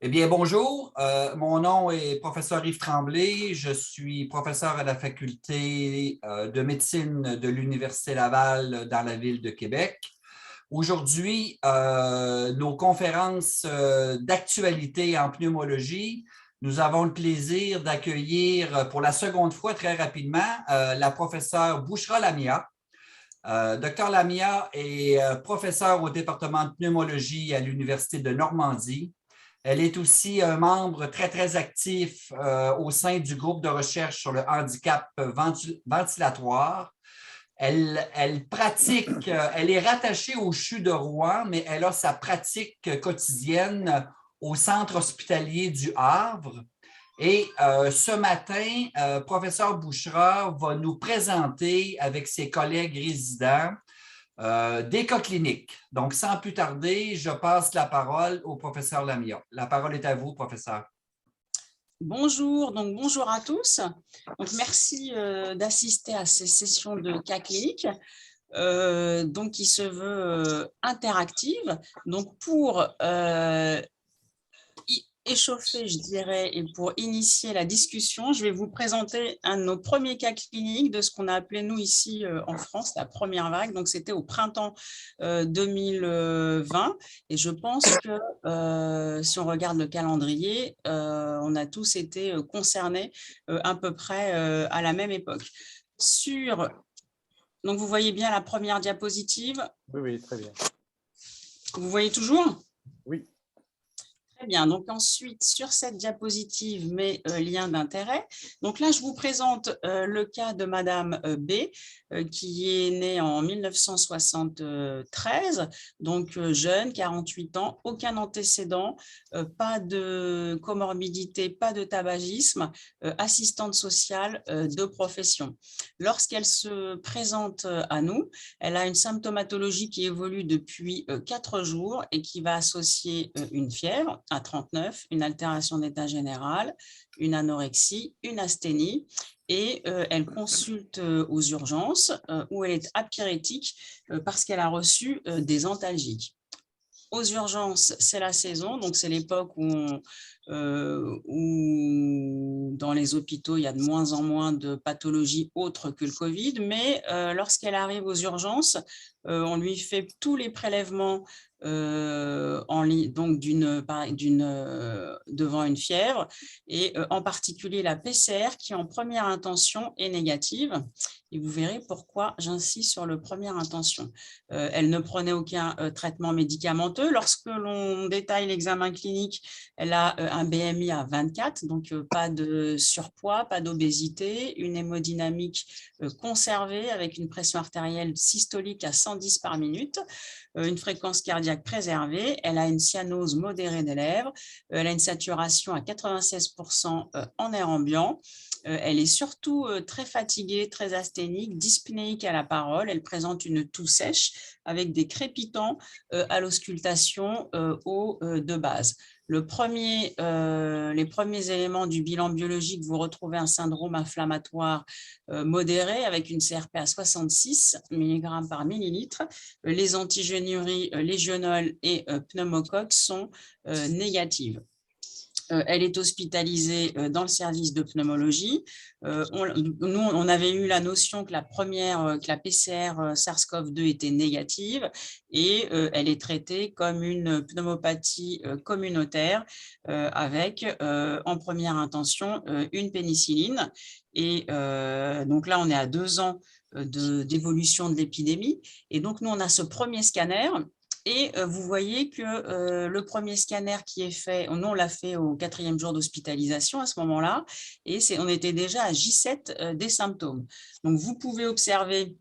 Eh bien, bonjour. Mon nom est professeur Yves Tremblay. Je suis professeur à la faculté de médecine de l'Université Laval dans la ville de Québec. Aujourd'hui, nos conférences d'actualité en pneumologie, nous avons le plaisir d'accueillir pour la seconde fois très rapidement la professeure Bouchra Lamia. Dr Lamia est professeure au département de pneumologie à l'Université de Normandie. Elle est aussi un membre très, très actif au sein du groupe de recherche sur le handicap ventilatoire. Elle pratique, elle est rattachée au CHU de Rouen, mais elle a sa pratique quotidienne au centre hospitalier du Havre. Et ce matin, professeur Bouchra va nous présenter avec ses collègues résidents des cas cliniques. Donc, sans plus tarder, je passe la parole au professeur Lamia. La parole est à vous, professeur. Bonjour, donc bonjour à tous. Donc, merci d'assister à ces sessions de cas cliniques. Donc, qui se veut interactive. Donc, pour échauffer, je dirais, et pour initier la discussion, je vais vous présenter un de nos premiers cas cliniques de ce qu'on a appelé, nous, ici en France, la première vague. Donc, c'était au printemps 2020. Et je pense que si on regarde le calendrier, on a tous été concernés à peu près à la même époque. Donc, vous voyez bien la première diapositive? Oui, très bien. Vous voyez toujours? Oui. Très bien, donc ensuite, sur cette diapositive, mes liens d'intérêt. Donc là, je vous présente le cas de Madame B, qui est née en 1973, donc jeune, 48 ans, aucun antécédent, pas de comorbidité, pas de tabagisme, assistante sociale de profession. Lorsqu'elle se présente à nous, elle a une symptomatologie qui évolue depuis 4 jours et qui va associer une fièvre à 39, une altération d'état général, une anorexie, une asthénie, et elle consulte aux urgences où elle est apyrétique parce qu'elle a reçu des antalgiques. Aux urgences, c'est la saison, donc c'est l'époque où dans les hôpitaux, il y a de moins en moins de pathologies autres que le Covid, mais lorsqu'elle arrive aux urgences, on lui fait tous les prélèvements donc devant une fièvre, et en particulier la PCR qui en première intention est négative. Et vous verrez pourquoi j'insiste sur le première intention. Elle ne prenait aucun traitement médicamenteux. Lorsque l'on détaille l'examen clinique, elle a un BMI à 24, donc pas de surpoids, pas d'obésité, une hémodynamique conservée avec une pression artérielle systolique à 110 par minute, une fréquence cardiaque préservée, elle a une cyanose modérée des lèvres, elle a une saturation à 96% en air ambiant. Elle est surtout très fatiguée, très asthénique, dyspnéique à la parole. Elle présente une toux sèche avec des crépitants à l'auscultation de base. Les premiers éléments du bilan biologique, vous retrouvez un syndrome inflammatoire modéré avec une CRP à 66 mg par millilitre. Les antigénuries, légionnaires et pneumocoques sont négatives. Elle est hospitalisée dans le service de pneumologie. Nous, on avait eu la notion que la PCR SARS-CoV-2 était négative, et elle est traitée comme une pneumopathie communautaire avec en première intention une pénicilline. Et donc là, on est à 2 ans d'évolution de l'épidémie. Et donc, nous, on a ce premier scanner. Et vous voyez que le premier scanner qui est fait, nous on l'a fait au 4e jour d'hospitalisation à ce moment-là, et on était déjà à J7 des symptômes. Donc vous pouvez observer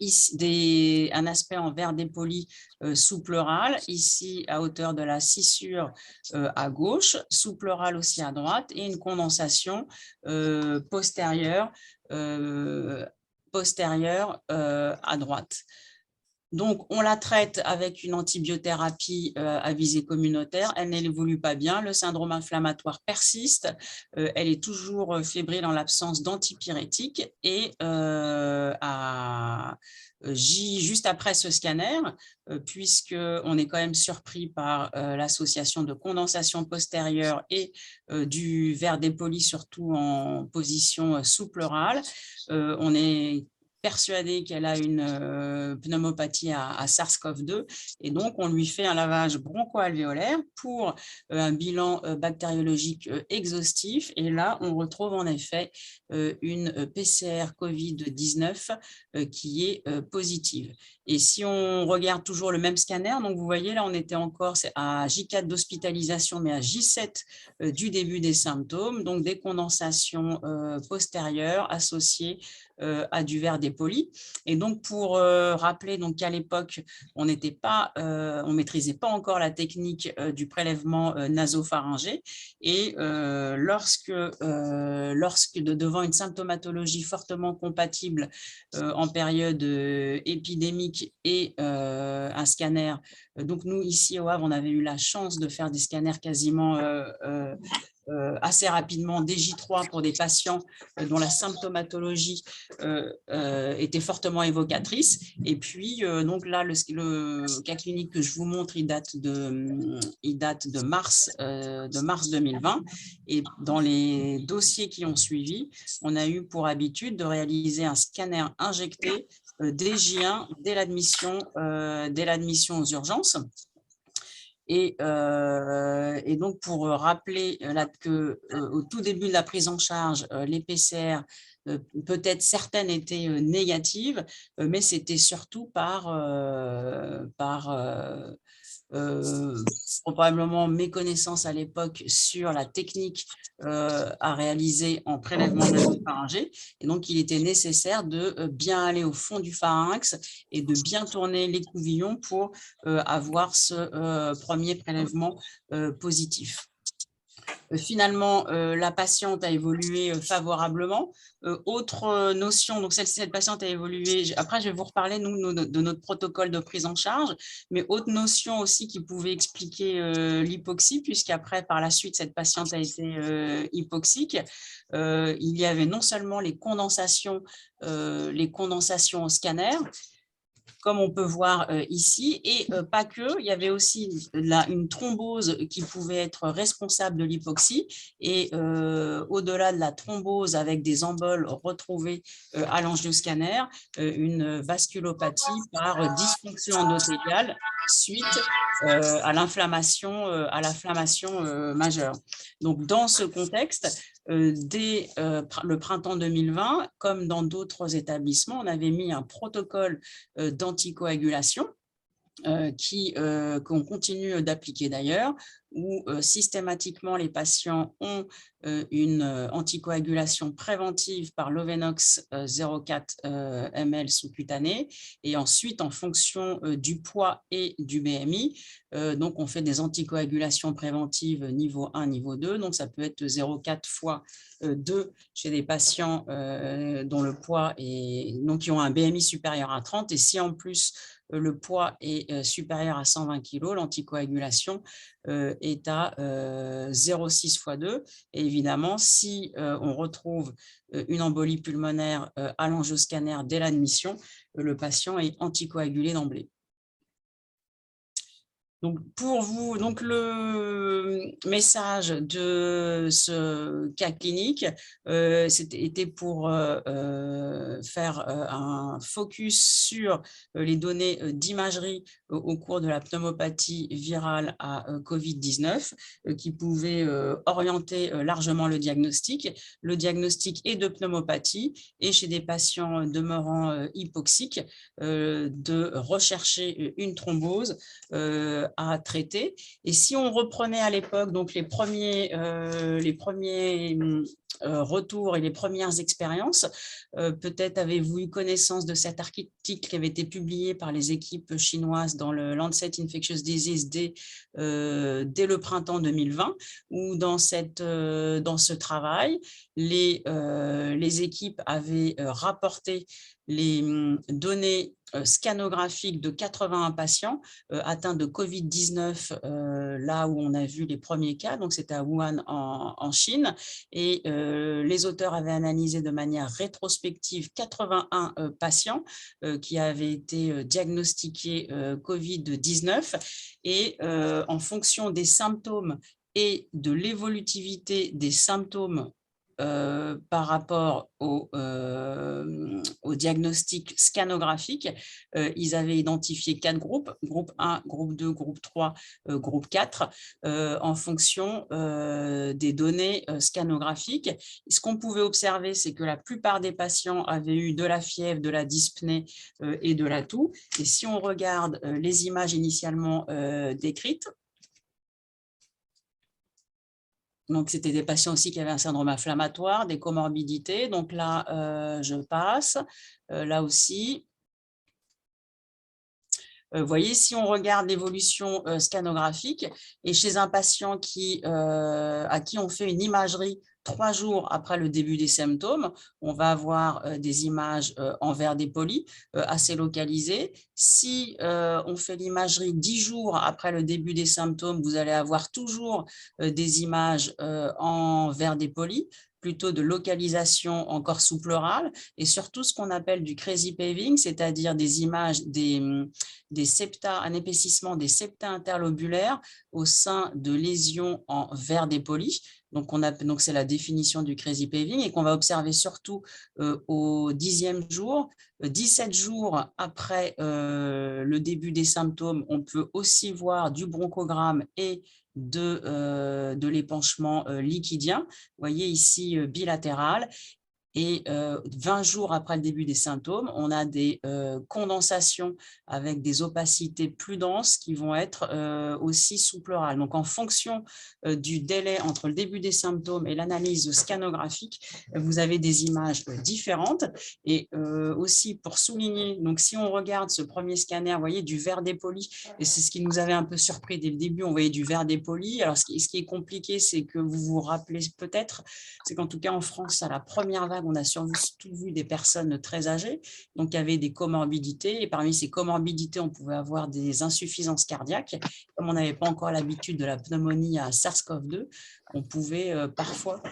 ici un aspect en verre dépoli sous-pleural, ici à hauteur de la scissure à gauche, sous-pleural aussi à droite, et une condensation postérieure à droite. Donc, on la traite avec une antibiothérapie à visée communautaire. Elle n'évolue pas bien. Le syndrome inflammatoire persiste. Elle est toujours fébrile en l'absence d'antipyrétiques. Et juste après ce scanner, puisqu'on est quand même surpris par l'association de condensation postérieure et du verre dépoli, surtout en position sous-pleurale, on est persuadé qu'elle a une pneumopathie à SARS-CoV-2 et donc on lui fait un lavage broncho-alvéolaire pour un bilan bactériologique exhaustif et là on retrouve en effet une PCR COVID-19 qui est positive. Et si on regarde toujours le même scanner, donc vous voyez là on était encore à J4 d'hospitalisation mais à J7 du début des symptômes, donc des condensations postérieures associées à du verre dépoli. Et donc, pour rappeler qu'à l'époque, on maîtrisait pas encore la technique du prélèvement nasopharyngé. Et lorsque devant une symptomatologie fortement compatible en période épidémique et un scanner, donc nous, ici au Havre, on avait eu la chance de faire des scanners quasiment assez rapidement des J3 pour des patients dont la symptomatologie était fortement évocatrice. Et puis, donc là, le cas clinique que je vous montre, il date de mars 2020. Et dans les dossiers qui ont suivi, on a eu pour habitude de réaliser un scanner injecté dès J1, dès l'admission aux urgences. Et donc, pour rappeler qu'au tout début de la prise en charge, les PCR, peut-être certaines étaient négatives, mais c'était surtout probablement méconnaissance à l'époque sur la technique à réaliser en prélèvement nasopharyngé. Et donc, il était nécessaire de bien aller au fond du pharynx et de bien tourner les couvillons pour avoir ce premier prélèvement positif. Finalement, la patiente a évolué favorablement. Autre notion, donc cette patiente a évolué, après je vais vous reparler de notre protocole de prise en charge, mais autre notion aussi qui pouvait expliquer l'hypoxie, puisqu'après par la suite cette patiente a été hypoxique. Il y avait non seulement les condensations au scanner, comme on peut voir ici, et pas que, il y avait aussi une thrombose qui pouvait être responsable de l'hypoxie, et au-delà de la thrombose avec des emboles retrouvés à l'angioscanner, une vasculopathie par dysfonction endothéliale suite à l'inflammation majeure. Donc, dans ce contexte, dès le printemps 2020, comme dans d'autres établissements, on avait mis un protocole d'anticoagulation qu'on continue d'appliquer d'ailleurs, où systématiquement les patients ont une anticoagulation préventive par Lovenox 0,4 ml sous-cutané, et ensuite en fonction du poids et du BMI, donc on fait des anticoagulations préventives niveau 1, niveau 2, donc ça peut être 0,4 fois 2 chez des patients dont le poids donc qui ont un BMI supérieur à 30, et si en plus le poids est supérieur à 120 kg, l'anticoagulation est à 0,6 fois 2. Et évidemment, si on retrouve une embolie pulmonaire à l'angioscanner dès l'admission, le patient est anticoagulé d'emblée. Donc, pour vous, donc le message de ce cas clinique était pour faire un focus sur les données d'imagerie au cours de la pneumopathie virale à COVID-19 qui pouvaient orienter largement le diagnostic est de pneumopathie, et chez des patients demeurant hypoxiques, de rechercher une thrombose à traiter. Et si on reprenait à l'époque donc les premiers retours et les premières expériences. Peut-être avez-vous eu connaissance de cet article qui avait été publié par les équipes chinoises dans le Lancet Infectious Disease dès le printemps 2020, où dans ce travail, les équipes avaient rapporté les données scanographiques de 81 patients atteints de Covid-19, là où on a vu les premiers cas, donc c'était à Wuhan en Chine, et les auteurs avaient analysé de manière rétrospective 81 patients qui avaient été diagnostiqués Covid-19, et en fonction des symptômes et de l'évolutivité des symptômes par rapport au diagnostic scanographique, ils avaient identifié 4 groupes, groupe 1, groupe 2, groupe 3, groupe 4, en fonction des données scanographiques. Ce qu'on pouvait observer, c'est que la plupart des patients avaient eu de la fièvre, de la dyspnée et de la toux. Et si on regarde les images initialement décrites, donc, c'était des patients aussi qui avaient un syndrome inflammatoire, des comorbidités. Donc là, je passe. Là aussi, vous voyez, si on regarde l'évolution scanographique, et chez un patient à qui on fait une imagerie 3 jours après le début des symptômes, on va avoir des images en vert dépoli, assez localisées. Si on fait l'imagerie 10 jours après le début des symptômes, vous allez avoir toujours des images en vert dépoli, plutôt de localisation encore sous pleurale, et surtout ce qu'on appelle du crazy paving, c'est-à-dire des images, des septa, un épaississement des septa interlobulaires au sein de lésions en vert dépoli. Donc, c'est la définition du crazy paving, et qu'on va observer surtout au 10e jour. 17 jours après le début des symptômes, on peut aussi voir du bronchogramme et de l'épanchement liquidien. Vous voyez ici bilatéral. Et 20 jours après le début des symptômes, on a des condensations avec des opacités plus denses qui vont être aussi sous-pleurales. Donc, en fonction du délai entre le début des symptômes et l'analyse scanographique, vous avez des images différentes. Et aussi, pour souligner, donc si on regarde ce premier scanner, vous voyez du vert dépoli, et c'est ce qui nous avait un peu surpris dès le début, on voyait du vert dépoli. Alors, ce qui est compliqué, c'est que vous vous rappelez peut-être, c'est qu'en tout cas en France, à la première vague, on a surtout vu des personnes très âgées, donc il y avait des comorbidités, et parmi ces comorbidités, on pouvait avoir des insuffisances cardiaques. Comme on n'avait pas encore l'habitude de la pneumonie à SARS-CoV-2, on pouvait parfois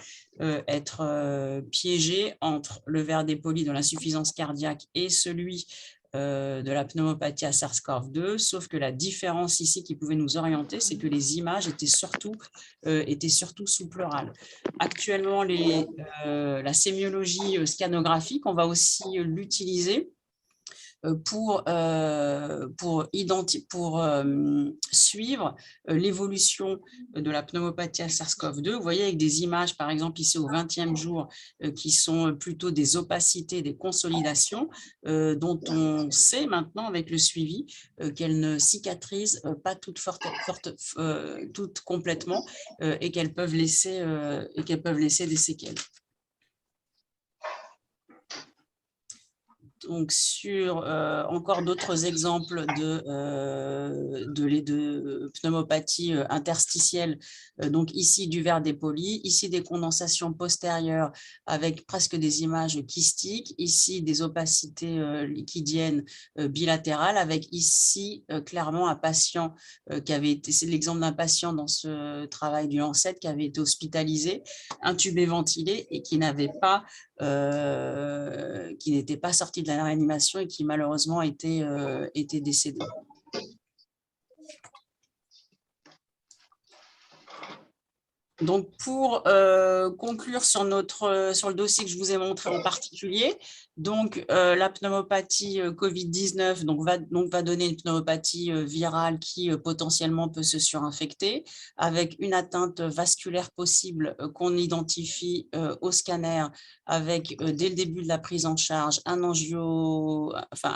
être piégé entre le vert dépoli de l'insuffisance cardiaque et celui de la pneumopathie à SARS-CoV-2, sauf que la différence ici qui pouvait nous orienter, c'est que les images étaient surtout sous pleurale. Actuellement, la sémiologie scanographique, on va aussi l'utiliser pour suivre l'évolution de la pneumopathie à SARS-CoV-2. Vous voyez avec des images, par exemple ici au 20e jour, qui sont plutôt des opacités, des consolidations, dont on sait maintenant avec le suivi qu'elles ne cicatrisent pas toutes complètement et qu'elles peuvent laisser des séquelles. Donc, sur encore d'autres exemples de pneumopathie interstitielle, donc ici du vert dépoli, ici des condensations postérieures avec presque des images kystiques, ici des opacités liquidiennes bilatérales, avec ici clairement un patient qui avait été, c'est l'exemple d'un patient dans ce travail du Lancet qui avait été hospitalisé, intubé, ventilé et qui n'avait pas qui n'était pas sorti de la réanimation et qui malheureusement était décédé. Donc, pour conclure sur le dossier que je vous ai montré en particulier, Donc, la pneumopathie COVID-19 va donner une pneumopathie virale qui potentiellement peut se surinfecter, avec une atteinte vasculaire possible qu'on identifie au scanner, avec dès le début de la prise en charge un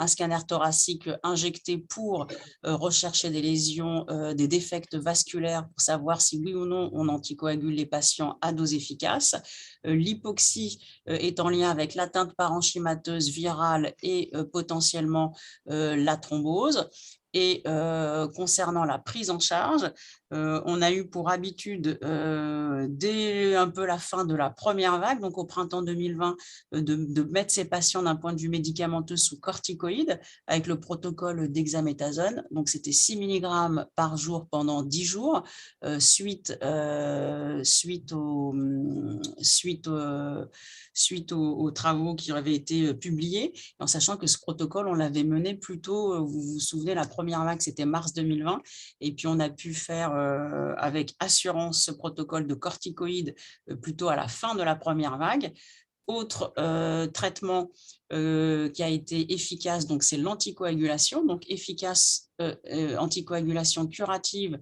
scanner thoracique injecté pour rechercher des lésions, des défects vasculaires pour savoir si oui ou non on anticoagule les patients à dose efficace. L'hypoxie est en lien avec l'atteinte parenchymateuse virale et potentiellement la thrombose. Et concernant la prise en charge, on a eu pour habitude, dès un peu la fin de la première vague, donc au printemps 2020, de mettre ces patients d'un point de vue médicamenteux sous corticoïdes avec le protocole dexaméthasone. Donc, c'était 6 mg par jour pendant 10 jours, suite aux travaux qui avaient été publiés, en sachant que ce protocole, on l'avait mené plutôt, vous vous souvenez, la première vague, c'était mars 2020, et puis on a pu faire avec assurance ce protocole de corticoïdes plutôt à la fin de la première vague. Autre traitement qui a été efficace, donc c'est l'anticoagulation, donc efficace anticoagulation curative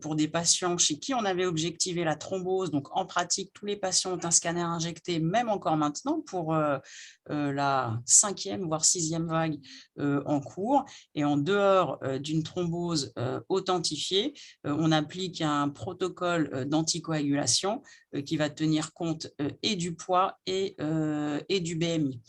pour des patients chez qui on avait objectivé la thrombose. Donc en pratique, tous les patients ont un scanner injecté, même encore maintenant pour la 5e voire 6e vague en cours. Et en dehors d'une thrombose authentifiée, on applique un protocole d'anticoagulation qui va tenir compte et du poids et du BMI.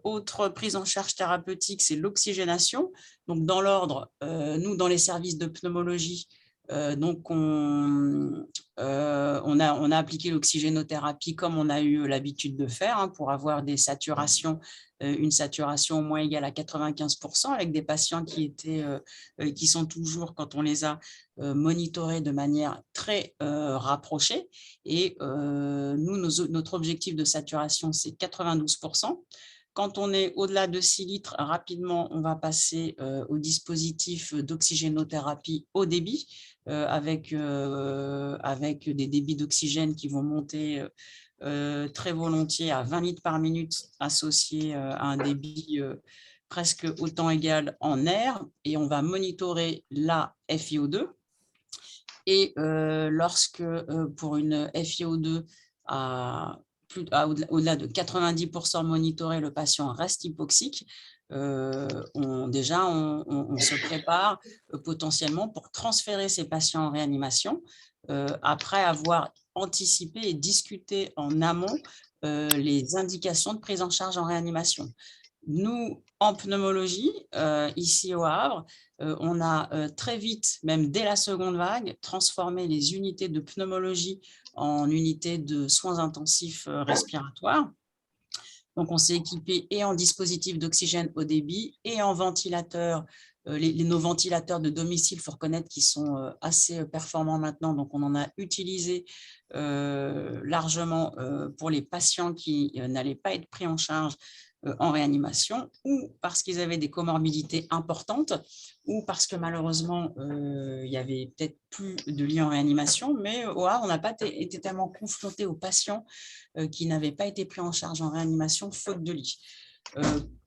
Autre prise en charge thérapeutique, c'est l'oxygénation. Donc, dans l'ordre, nous, dans les services de pneumologie, donc on a appliqué l'oxygénothérapie comme on a eu l'habitude de faire pour avoir des saturations, une saturation au moins égale à 95% avec des patients qui sont toujours, quand on les a monitorés de manière très rapprochée. Et nous, notre objectif de saturation, c'est 92%. Quand on est au-delà de 6 litres, rapidement, on va passer au dispositif d'oxygénothérapie haut débit, avec des débits d'oxygène qui vont monter très volontiers à 20 litres par minute, associés à un débit presque autant égal en air. Et on va monitorer la FiO2. Et lorsque pour une FiO2 au-delà de 90% monitoré, le patient reste hypoxique, on se prépare potentiellement pour transférer ces patients en réanimation après avoir anticipé et discuté en amont les indications de prise en charge en réanimation. Nous, en pneumologie, ici au Havre, on a très vite, même dès la seconde vague, transformé les unités de pneumologie en unités de soins intensifs respiratoires. Donc, on s'est équipé et en dispositif d'oxygène haut débit et en ventilateurs. Nos ventilateurs de domicile, il faut reconnaître qu'ils sont assez performants maintenant. Donc, on en a utilisé largement pour les patients qui n'allaient pas être pris en charge en réanimation, ou parce qu'ils avaient des comorbidités importantes, ou parce que malheureusement, il n'y avait peut-être plus de lits en réanimation, mais au Havre, on n'a pas été tellement confronté aux patients qui n'avaient pas été pris en charge en réanimation faute de lit.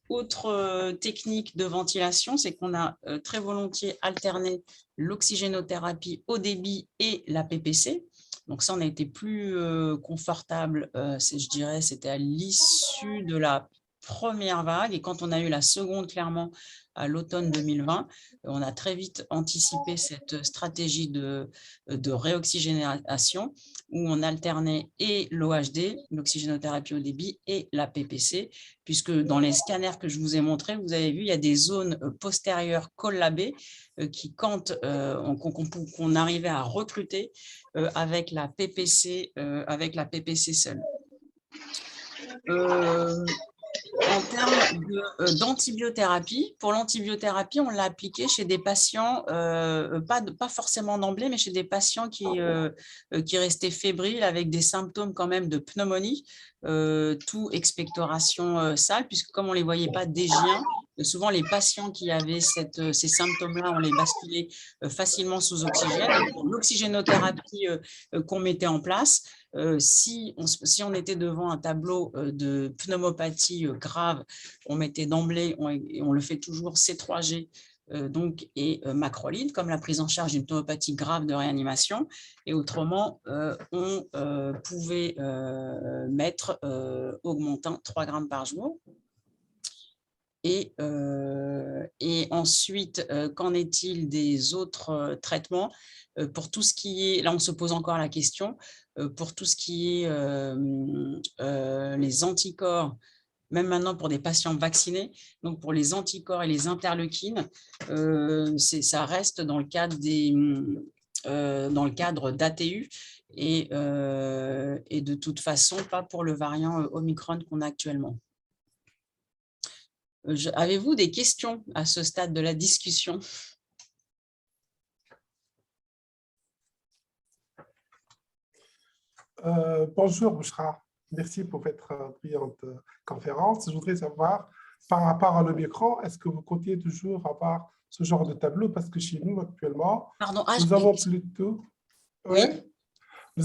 Autre technique de ventilation, c'est qu'on a très volontiers alterné l'oxygénothérapie haut débit et la PPC. Donc ça, on a été plus confortable, je dirais, c'était à l'issue de la première vague, et quand on a eu la seconde, clairement, à l'automne 2020, on a très vite anticipé cette stratégie de réoxygénation où on alternait et l'OHD, l'oxygénothérapie au débit, et la PPC, puisque dans les scanners que je vous ai montrés, vous avez vu, il y a des zones postérieures collabées qui, quand qu'on arrivait à recruter avec la PPC seule. En termes d'antibiothérapie, pour l'antibiothérapie, on l'a appliqué chez des patients, pas forcément d'emblée, mais chez des patients qui restaient fébriles avec des symptômes quand même de pneumonie, tout expectoration sale, puisque comme on ne les voyait pas d'égien, souvent les patients qui avaient ces symptômes-là, on les basculait facilement sous oxygène. Et pour l'oxygénothérapie qu'on mettait en place, si on était devant un tableau de pneumopathie grave, on mettait d'emblée, et on le fait toujours, C3G et macrolide, comme la prise en charge d'une pneumopathie grave de réanimation. Et autrement, on pouvait mettre augmentant 3 grammes par jour. Et ensuite, qu'en est-il des autres traitements pour tout ce qui est, là on se pose encore la question, pour tout ce qui est les anticorps, même maintenant pour des patients vaccinés, donc pour les anticorps et les interleukines, ça reste dans le cadre d'ATU et de toute façon pas pour le variant Omicron qu'on a actuellement. Avez-vous des questions à ce stade de la discussion? Bonjour Bouchra, merci pour votre brillante conférence. Je voudrais savoir, par rapport à l'Omicron, est-ce que vous comptez toujours avoir ce genre de tableau? Parce que chez nous, actuellement, nous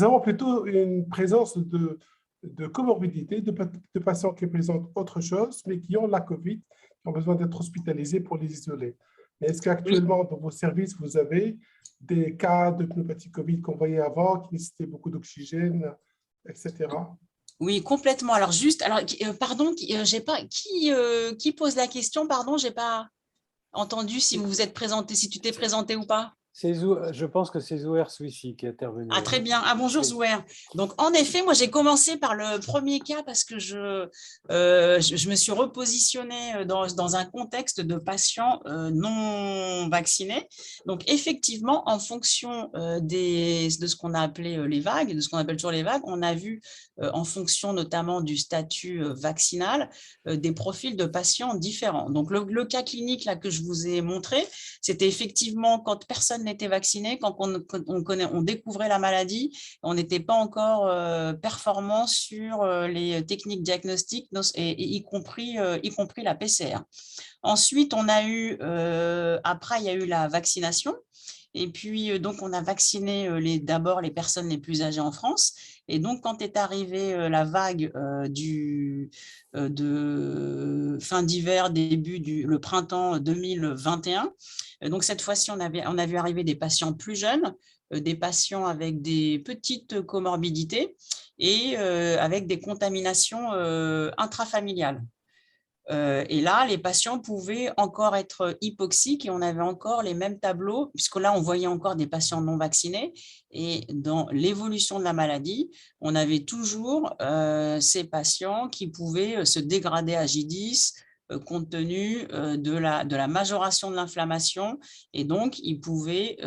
avons plutôt une présence de comorbidité, de patients qui présentent autre chose, mais qui ont la COVID, qui ont besoin d'être hospitalisés pour les isoler. Mais est-ce qu'actuellement, dans vos services, vous avez des cas de pneumopathie COVID qu'on voyait avant, qui nécessitaient beaucoup d'oxygène, etc.? Oui, complètement. Alors, pardon, qui pose la question? Pardon, je n'ai pas entendu si vous vous êtes présenté, si tu t'es présenté ou pas. Je pense que c'est Zouer Swissi qui est intervenu. Ah, très bien. Ah, bonjour Zouer. Donc, en effet, moi, j'ai commencé par le premier cas parce que je me suis repositionnée dans un contexte de patients non vaccinés. Donc, effectivement, en fonction de ce qu'on a appelé les vagues, de ce qu'on appelle toujours les vagues, on a vu, en fonction notamment du statut vaccinal, des profils de patients différents. Donc, le cas clinique là, que je vous ai montré, c'était effectivement quand personne n'était vacciné, quand on découvrait la maladie, on n'était pas encore performant sur les techniques diagnostiques, y compris la PCR. Ensuite, on a eu, après, il y a eu la vaccination. Et puis, donc, on a vacciné d'abord les personnes les plus âgées en France. Et donc, quand est arrivée la vague de fin d'hiver, le printemps 2021, donc cette fois-ci, on a vu arriver des patients plus jeunes, des patients avec des petites comorbidités et avec des contaminations intrafamiliales. Et là, les patients pouvaient encore être hypoxiques et on avait encore les mêmes tableaux, puisque là, on voyait encore des patients non vaccinés. Et dans l'évolution de la maladie, on avait toujours ces patients qui pouvaient se dégrader à J10 compte tenu de la majoration de l'inflammation. Et donc, ils pouvaient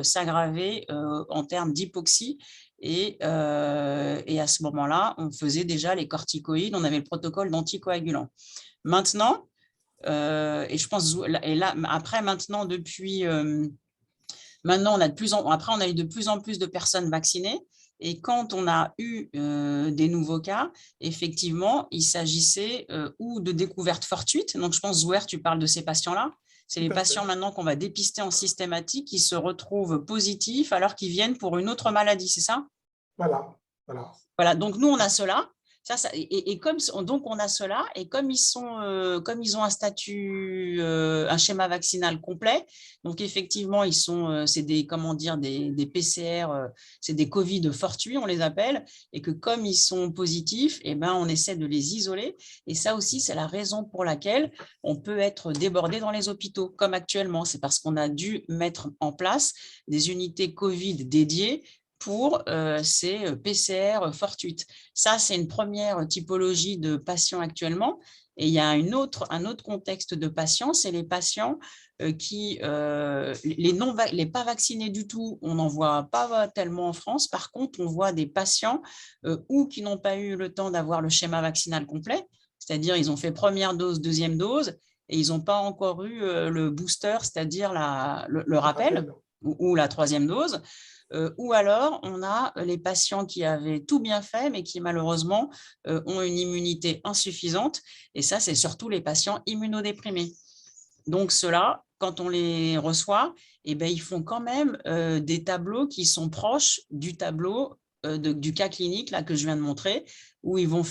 s'aggraver en termes d'hypoxie. Et à ce moment-là, on faisait déjà les corticoïdes, on avait le protocole d'anticoagulants. Maintenant, et je pense, et là, après, maintenant, maintenant, on a eu de plus en plus de personnes vaccinées. Et quand on a eu des nouveaux cas, effectivement, il s'agissait ou de découvertes fortuites. Donc, je pense, Zouer, tu parles de ces patients-là. C'est les patients maintenant qu'on va dépister en systématique qui se retrouvent positifs alors qu'ils viennent pour une autre maladie, c'est ça? Voilà, donc nous, on a cela. Donc on a cela, et comme ils ont un statut, un schéma vaccinal complet, donc effectivement c'est des PCR, c'est des Covid fortuits on les appelle, et que comme ils sont positifs, on essaie de les isoler, et ça aussi c'est la raison pour laquelle on peut être débordé dans les hôpitaux comme actuellement, c'est parce qu'on a dû mettre en place des unités Covid dédiées pour ces PCR fortuites. Ça, c'est une première typologie de patients actuellement. Et il y a un autre contexte de patients, c'est les patients les pas vaccinés du tout, on n'en voit pas tellement en France. Par contre, on voit des patients ou qui n'ont pas eu le temps d'avoir le schéma vaccinal complet, c'est-à-dire ils ont fait première dose, deuxième dose, et ils n'ont pas encore eu le booster, c'est-à-dire le rappel ou la troisième dose. Ou alors, on a les patients qui avaient tout bien fait, mais qui malheureusement ont une immunité insuffisante. Et ça, c'est surtout les patients immunodéprimés. Donc, ceux-là, quand on les reçoit, eh ben, ils font quand même des tableaux qui sont proches du tableau du cas clinique là, que je viens de montrer, où ils vont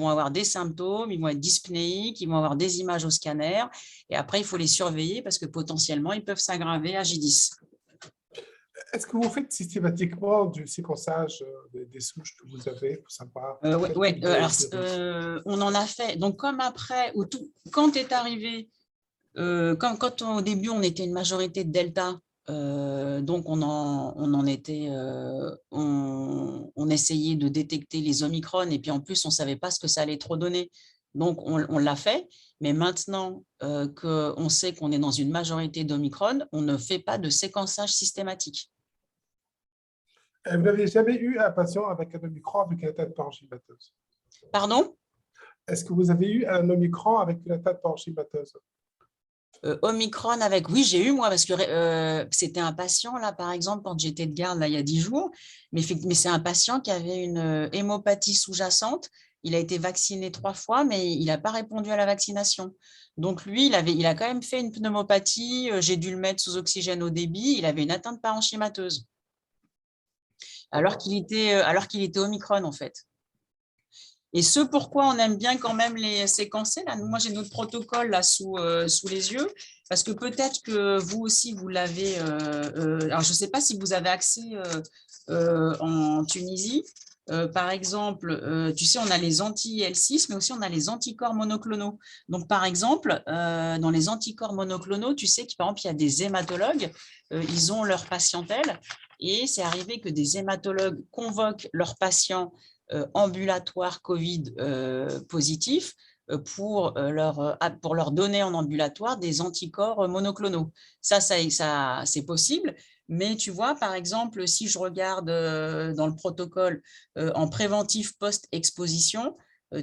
avoir des symptômes, ils vont être dyspnéiques, ils vont avoir des images au scanner. Et après, il faut les surveiller parce que potentiellement, ils peuvent s'aggraver à J10. Est-ce que vous faites systématiquement du séquençage des souches que vous avez pour savoir Oui, quel type de alors, virus? on en a fait. Donc, comme après, quand est arrivé, quand au début, on était une majorité de Delta, donc on essayait de détecter les Omicron et puis en plus, on ne savait pas ce que ça allait trop donner. Donc, on l'a fait. Mais maintenant qu'on sait qu'on est dans une majorité d'Omicron, on ne fait pas de séquençage systématique. Vous n'avez jamais eu un patient avec un Omicron avec une atteinte parenchymateuse? Pardon? Est-ce que vous avez eu un Omicron avec une atteinte parenchymateuse? Omicron avec, oui, j'ai eu moi, parce que c'était un patient, là, par exemple, quand j'étais de garde, là, il y a 10 jours, mais c'est un patient qui avait une hémopathie sous-jacente. Il a été vacciné 3 fois, mais il n'a pas répondu à la vaccination. Donc, lui, il a quand même fait une pneumopathie. J'ai dû le mettre sous oxygène au débit. Il avait une atteinte parenchymateuse, alors qu'il était Omicron, en fait. Et ce pourquoi on aime bien quand même les séquencer. Là, moi, j'ai notre protocole là sous les yeux, parce que peut-être que vous aussi, vous l'avez. Alors, je ne sais pas si vous avez accès en Tunisie. Par exemple, tu sais, on a les anti-IL6, mais aussi on a les anticorps monoclonaux. Donc, par exemple, dans les anticorps monoclonaux, tu sais qu'il par exemple, il y a des hématologues, ils ont leur patientèle, et c'est arrivé que des hématologues convoquent leurs patients ambulatoires Covid positifs pour leur donner en ambulatoire des anticorps monoclonaux. Ça c'est possible. Mais tu vois, par exemple, si je regarde dans le protocole en préventif post-exposition,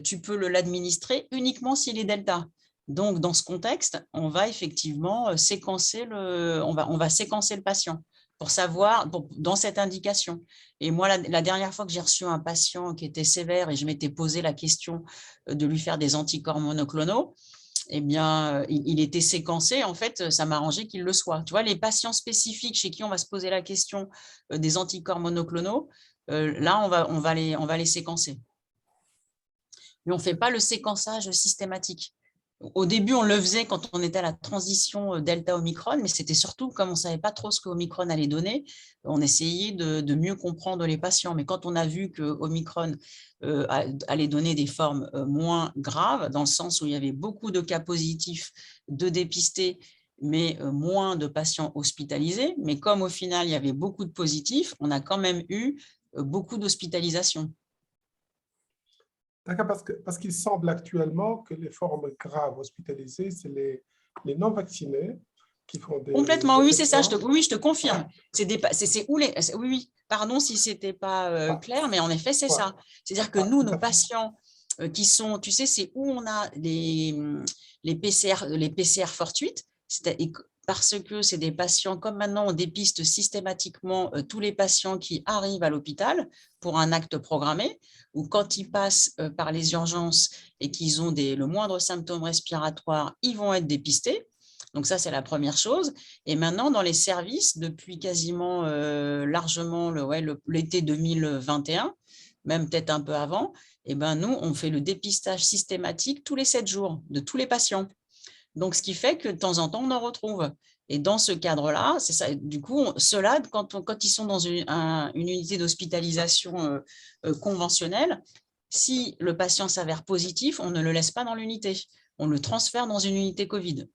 tu peux l'administrer uniquement s'il est delta. Donc, dans ce contexte, on va effectivement séquencer on va séquencer le patient pour savoir, dans cette indication. Et moi, la dernière fois que j'ai reçu un patient qui était sévère et je m'étais posé la question de lui faire des anticorps monoclonaux, eh bien, il était séquencé. En fait, ça m'arrangeait qu'il le soit. Tu vois, les patients spécifiques chez qui on va se poser la question des anticorps monoclonaux, là, on va les séquencer. Mais on ne fait pas le séquençage systématique. Au début, on le faisait quand on était à la transition Delta-Omicron, mais c'était surtout comme on ne savait pas trop ce que Omicron allait donner, on essayait de mieux comprendre les patients. Mais quand on a vu que Omicron allait donner des formes moins graves, dans le sens où il y avait beaucoup de cas positifs de dépistés, mais moins de patients hospitalisés, mais comme au final, il y avait beaucoup de positifs, on a quand même eu beaucoup d'hospitalisations. D'accord, parce qu'il semble actuellement que les formes graves hospitalisées, c'est les non-vaccinés qui font des Complètement, oui, c'est ça, infections. je te confirme. Oui, pardon si ce n'était pas clair, mais en effet, c'est ça. C'est-à-dire que nous, nos patients qui sont, tu sais, c'est où on a les PCR fortuites, parce que c'est des patients, comme maintenant on dépiste systématiquement tous les patients qui arrivent à l'hôpital pour un acte programmé, ou quand ils passent par les urgences et qu'ils ont le moindre symptôme respiratoire, ils vont être dépistés. Donc ça, c'est la première chose. Et maintenant, dans les services, depuis quasiment largement l'été 2021, même peut-être un peu avant, eh ben, nous, on fait le dépistage systématique tous les 7 jours de tous les patients. Donc, ce qui fait que de temps en temps, on en retrouve. Et dans ce cadre-là, c'est ça. Du coup, ceux-là, quand ils sont dans une unité d'hospitalisation conventionnelle, si le patient s'avère positif, on ne le laisse pas dans l'unité. On le transfère dans une unité Covid.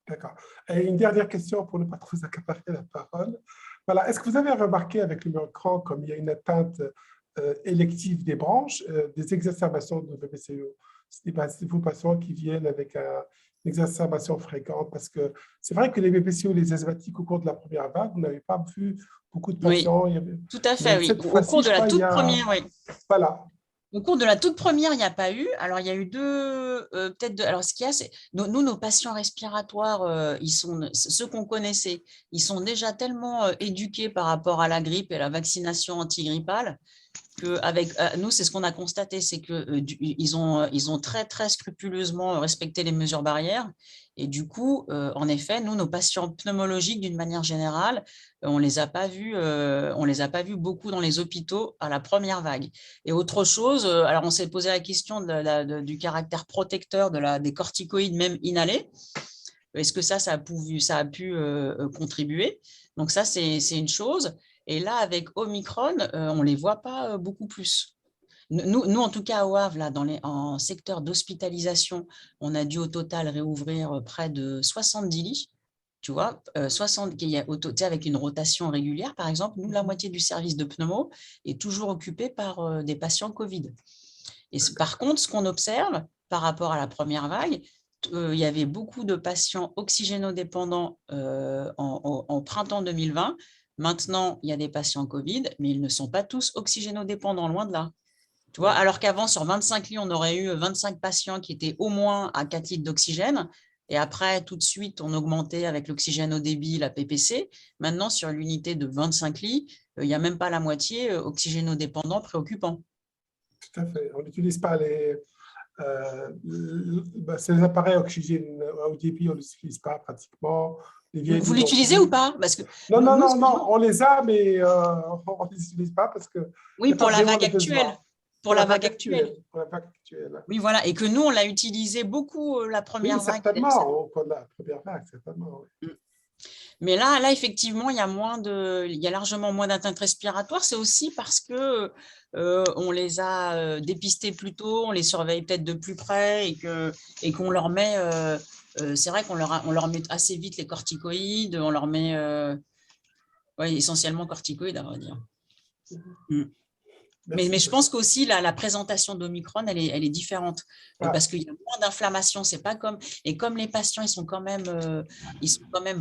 D'accord. Et une dernière question pour ne pas trop accaparer la parole. Voilà. Est-ce que vous avez remarqué avec le Omicron, comme il y a une atteinte élective des branches, des exacerbations de BPCO? C'est vos patients qui viennent avec une exacerbation fréquente, parce que c'est vrai que les BPCO, les asthmatiques, au cours de la première vague, vous n'avez pas vu beaucoup de patients. Oui, tout à fait, oui. Cette Au fois-ci, cours de je la crois, toute première, oui. Voilà. Au cours de la toute première, il n'y a pas eu. Alors, il y a eu peut-être deux. Alors, ce qu'il y a, c'est nous, nos patients respiratoires, ceux qu'on connaissait, ils sont déjà tellement éduqués par rapport à la grippe et à la vaccination antigrippale qu'avec nous, c'est ce qu'on a constaté, c'est qu'ils ont très, très scrupuleusement respecté les mesures barrières Et du coup, en effet, nous, nos patients pneumologiques, d'une manière générale, on les a pas vus beaucoup dans les hôpitaux à la première vague. Et autre chose, alors on s'est posé la question du caractère protecteur des corticoïdes, même inhalés. Est-ce que ça a pu contribuer? Donc ça, c'est une chose. Et là, avec Omicron, on ne les voit pas beaucoup plus. Nous, en tout cas, au Havre, là, en secteur d'hospitalisation, on a dû au total réouvrir près de 70 lits. Tu vois, 60, avec une rotation régulière, par exemple, nous, la moitié du service de pneumo est toujours occupée par des patients Covid. Et par contre, ce qu'on observe par rapport à la première vague, il y avait beaucoup de patients oxygénodépendants en printemps 2020. Maintenant, il y a des patients Covid, mais ils ne sont pas tous oxygénodépendants, loin de là. Tu vois, alors qu'avant, sur 25 lits, on aurait eu 25 patients qui étaient au moins à 4 litres d'oxygène. Et après, tout de suite, on augmentait avec l'oxygène au débit, la PPC. Maintenant, sur l'unité de 25 lits, il n'y a même pas la moitié oxygénodépendant préoccupant. Tout à fait. On n'utilise pas ces appareils oxygène au débit, on ne les utilise pas pratiquement. Vous l'utilisez ou pas? Parce que non, on les a, mais on ne les utilise pas parce que. Oui, pour la vague actuelle. Pour la vague actuelle. Oui, voilà. Et que nous, on l'a utilisé beaucoup la première vague. Certainement, au cours de la première vague, certainement. Oui. Mais là, effectivement, il y a largement moins d'atteintes respiratoires. C'est aussi parce que on les a dépistés plus tôt, on les surveille peut-être de plus près et qu'on leur met. C'est vrai qu'on leur met assez vite les corticoïdes. On leur met essentiellement corticoïdes, à vrai dire. Mais je pense qu'aussi la présentation d'Omicron, elle est différente parce qu'il y a moins d'inflammation. C'est pas comme les patients, ils sont quand même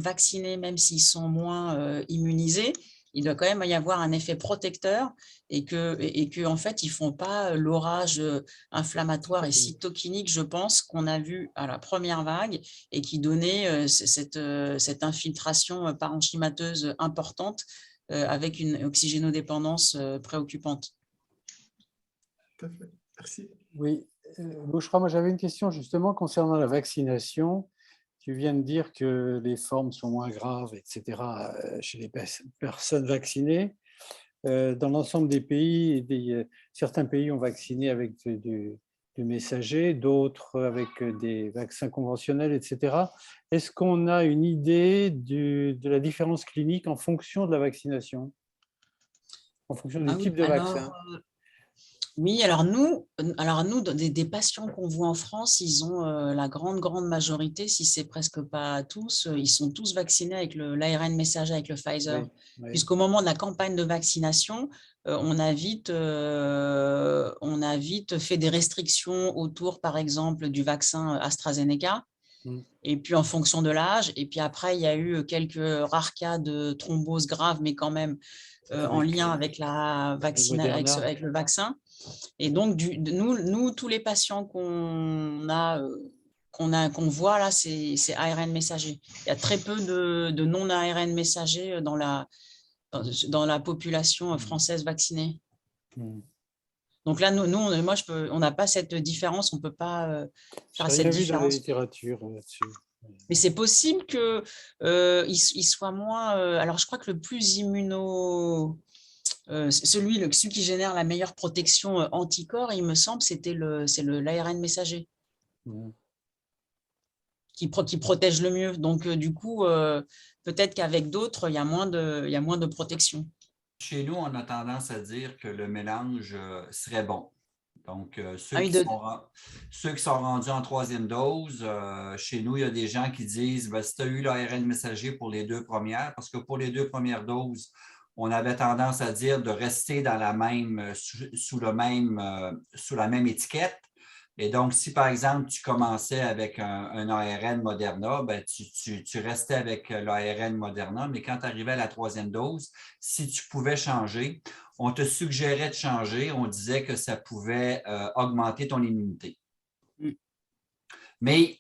vaccinés, même s'ils sont moins immunisés. Il doit quand même y avoir un effet protecteur et que en fait, ils font pas l'orage inflammatoire et cytokinique, je pense, qu'on a vu à la première vague et qui donnait cette infiltration parenchymateuse importante avec une oxygénodépendance préoccupante. Tout à fait. Merci. Oui, Bouchra, moi j'avais une question justement concernant la vaccination. Tu viens de dire que les formes sont moins graves, etc., chez les personnes vaccinées. Dans l'ensemble des pays, certains pays ont vacciné avec du messager, d'autres avec des vaccins conventionnels, etc. Est-ce qu'on a une idée de la différence clinique en fonction de la vaccination, en fonction du type de vaccin? Oui, alors nous des patients qu'on voit en France, ils ont la grande majorité, si c'est presque pas tous, ils sont tous vaccinés avec l'ARN messager, avec le Pfizer. Oui. Puisqu'au moment de la campagne de vaccination, on a vite fait des restrictions autour, par exemple, du vaccin AstraZeneca. Et puis en fonction de l'âge, et puis après, il y a eu quelques rares cas de thrombose grave, mais quand même en lien avec le vaccin. Et donc, nous, tous les patients qu'on voit là, c'est ARN messager. Il y a très peu de non-ARN messager dans la population française vaccinée. Donc là, on n'a pas cette différence, on ne peut pas faire cette différence. J'ai vu dans la littérature là-dessus. Mais c'est possible qu'il soit moins… alors, je crois que le plus celui qui génère la meilleure protection anticorps, il me semble, c'est l'ARN messager qui protège le mieux. Donc, du coup, peut-être qu'avec d'autres, il y a moins de protection. Chez nous, on a tendance à dire que le mélange serait bon. Donc, ceux qui sont rendus en troisième dose, chez nous, il y a des gens qui disent si tu as eu l'ARN messager pour les 2 premières, parce que pour les 2 premières doses, on avait tendance à dire de rester dans sous la même étiquette. Et donc, si par exemple, tu commençais avec un ARN Moderna, tu restais avec l'ARN Moderna, mais quand tu arrivais à la 3e dose, si tu pouvais changer, on te suggérait de changer, on disait que ça pouvait augmenter ton immunité. Mais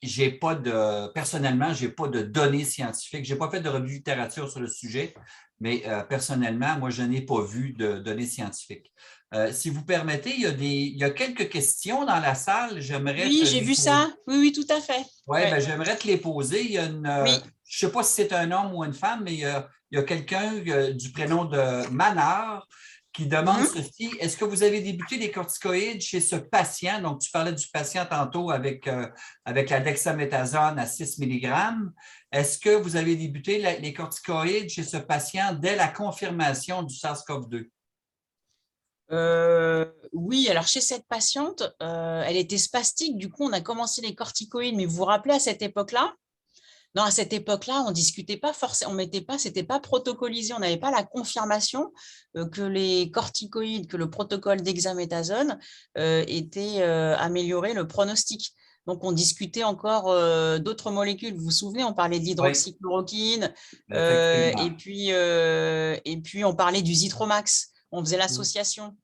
personnellement, je n'ai pas de données scientifiques. Je n'ai pas fait de revue de littérature sur le sujet, mais personnellement, moi, je n'ai pas vu de données scientifiques. Si vous permettez, il y a quelques questions dans la salle. J'aimerais Oui, te j'ai les vu poser. ça. Oui, oui, tout à fait. Oui, Ouais. j'aimerais te les poser. Il y a Oui. je ne sais pas si c'est un homme ou une femme, mais il y a quelqu'un du prénom de Manard qui demande Mhm. ceci. Est-ce que vous avez débuté les corticoïdes chez ce patient? Donc, tu parlais du patient tantôt avec la dexaméthasone à 6 mg. Est-ce que vous avez débuté les corticoïdes chez ce patient dès la confirmation du SARS-CoV-2? Oui, alors chez cette patiente, elle était spastique. Du coup, on a commencé les corticoïdes. Mais vous vous rappelez à cette époque-là? Non, à cette époque-là, on discutait pas forcément, on mettait pas, c'était pas protocolisé, on n'avait pas la confirmation que les corticoïdes, que le protocole dexaméthasone était amélioré le pronostic. Donc, on discutait encore d'autres molécules. Vous vous souvenez, on parlait de Oui, l'hydroxychloroquine effectivement. et puis on parlait du Zitromax. On faisait l'association.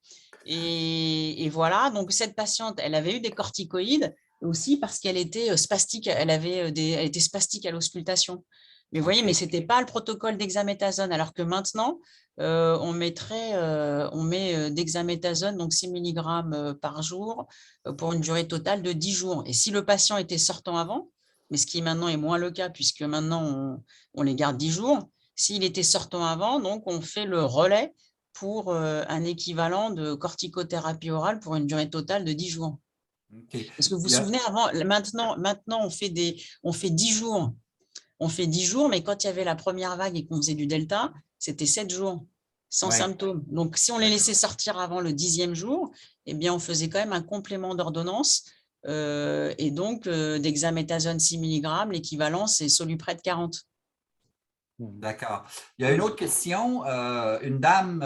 Et voilà, donc cette patiente, elle avait eu des corticoïdes aussi parce qu'elle était spastique, elle était spastique à l'auscultation. Mais vous voyez, mais ce n'était pas le protocole dexaméthasone, alors que maintenant, on met dexaméthasone, donc 6 mg par jour, pour une durée totale de 10 jours. Et si le patient était sortant avant, mais ce qui maintenant est moins le cas, puisque maintenant, on les garde 10 jours, s'il était sortant avant, donc on fait le relais pour un équivalent de corticothérapie orale pour une durée totale de 10 jours. OK. Parce que vous vous souvenez, avant, maintenant on fait 10 jours. On fait 10 jours, mais quand il y avait la première vague et qu'on faisait du delta, c'était 7 jours, sans Ouais, symptômes. Donc, si on les laissait sortir avant le 10e jour, eh bien, on faisait quand même un complément d'ordonnance. Et donc, dexaméthasone 6 mg, l'équivalent, c'est Soluprède 40. d'accord. Il y a une autre question. Une dame,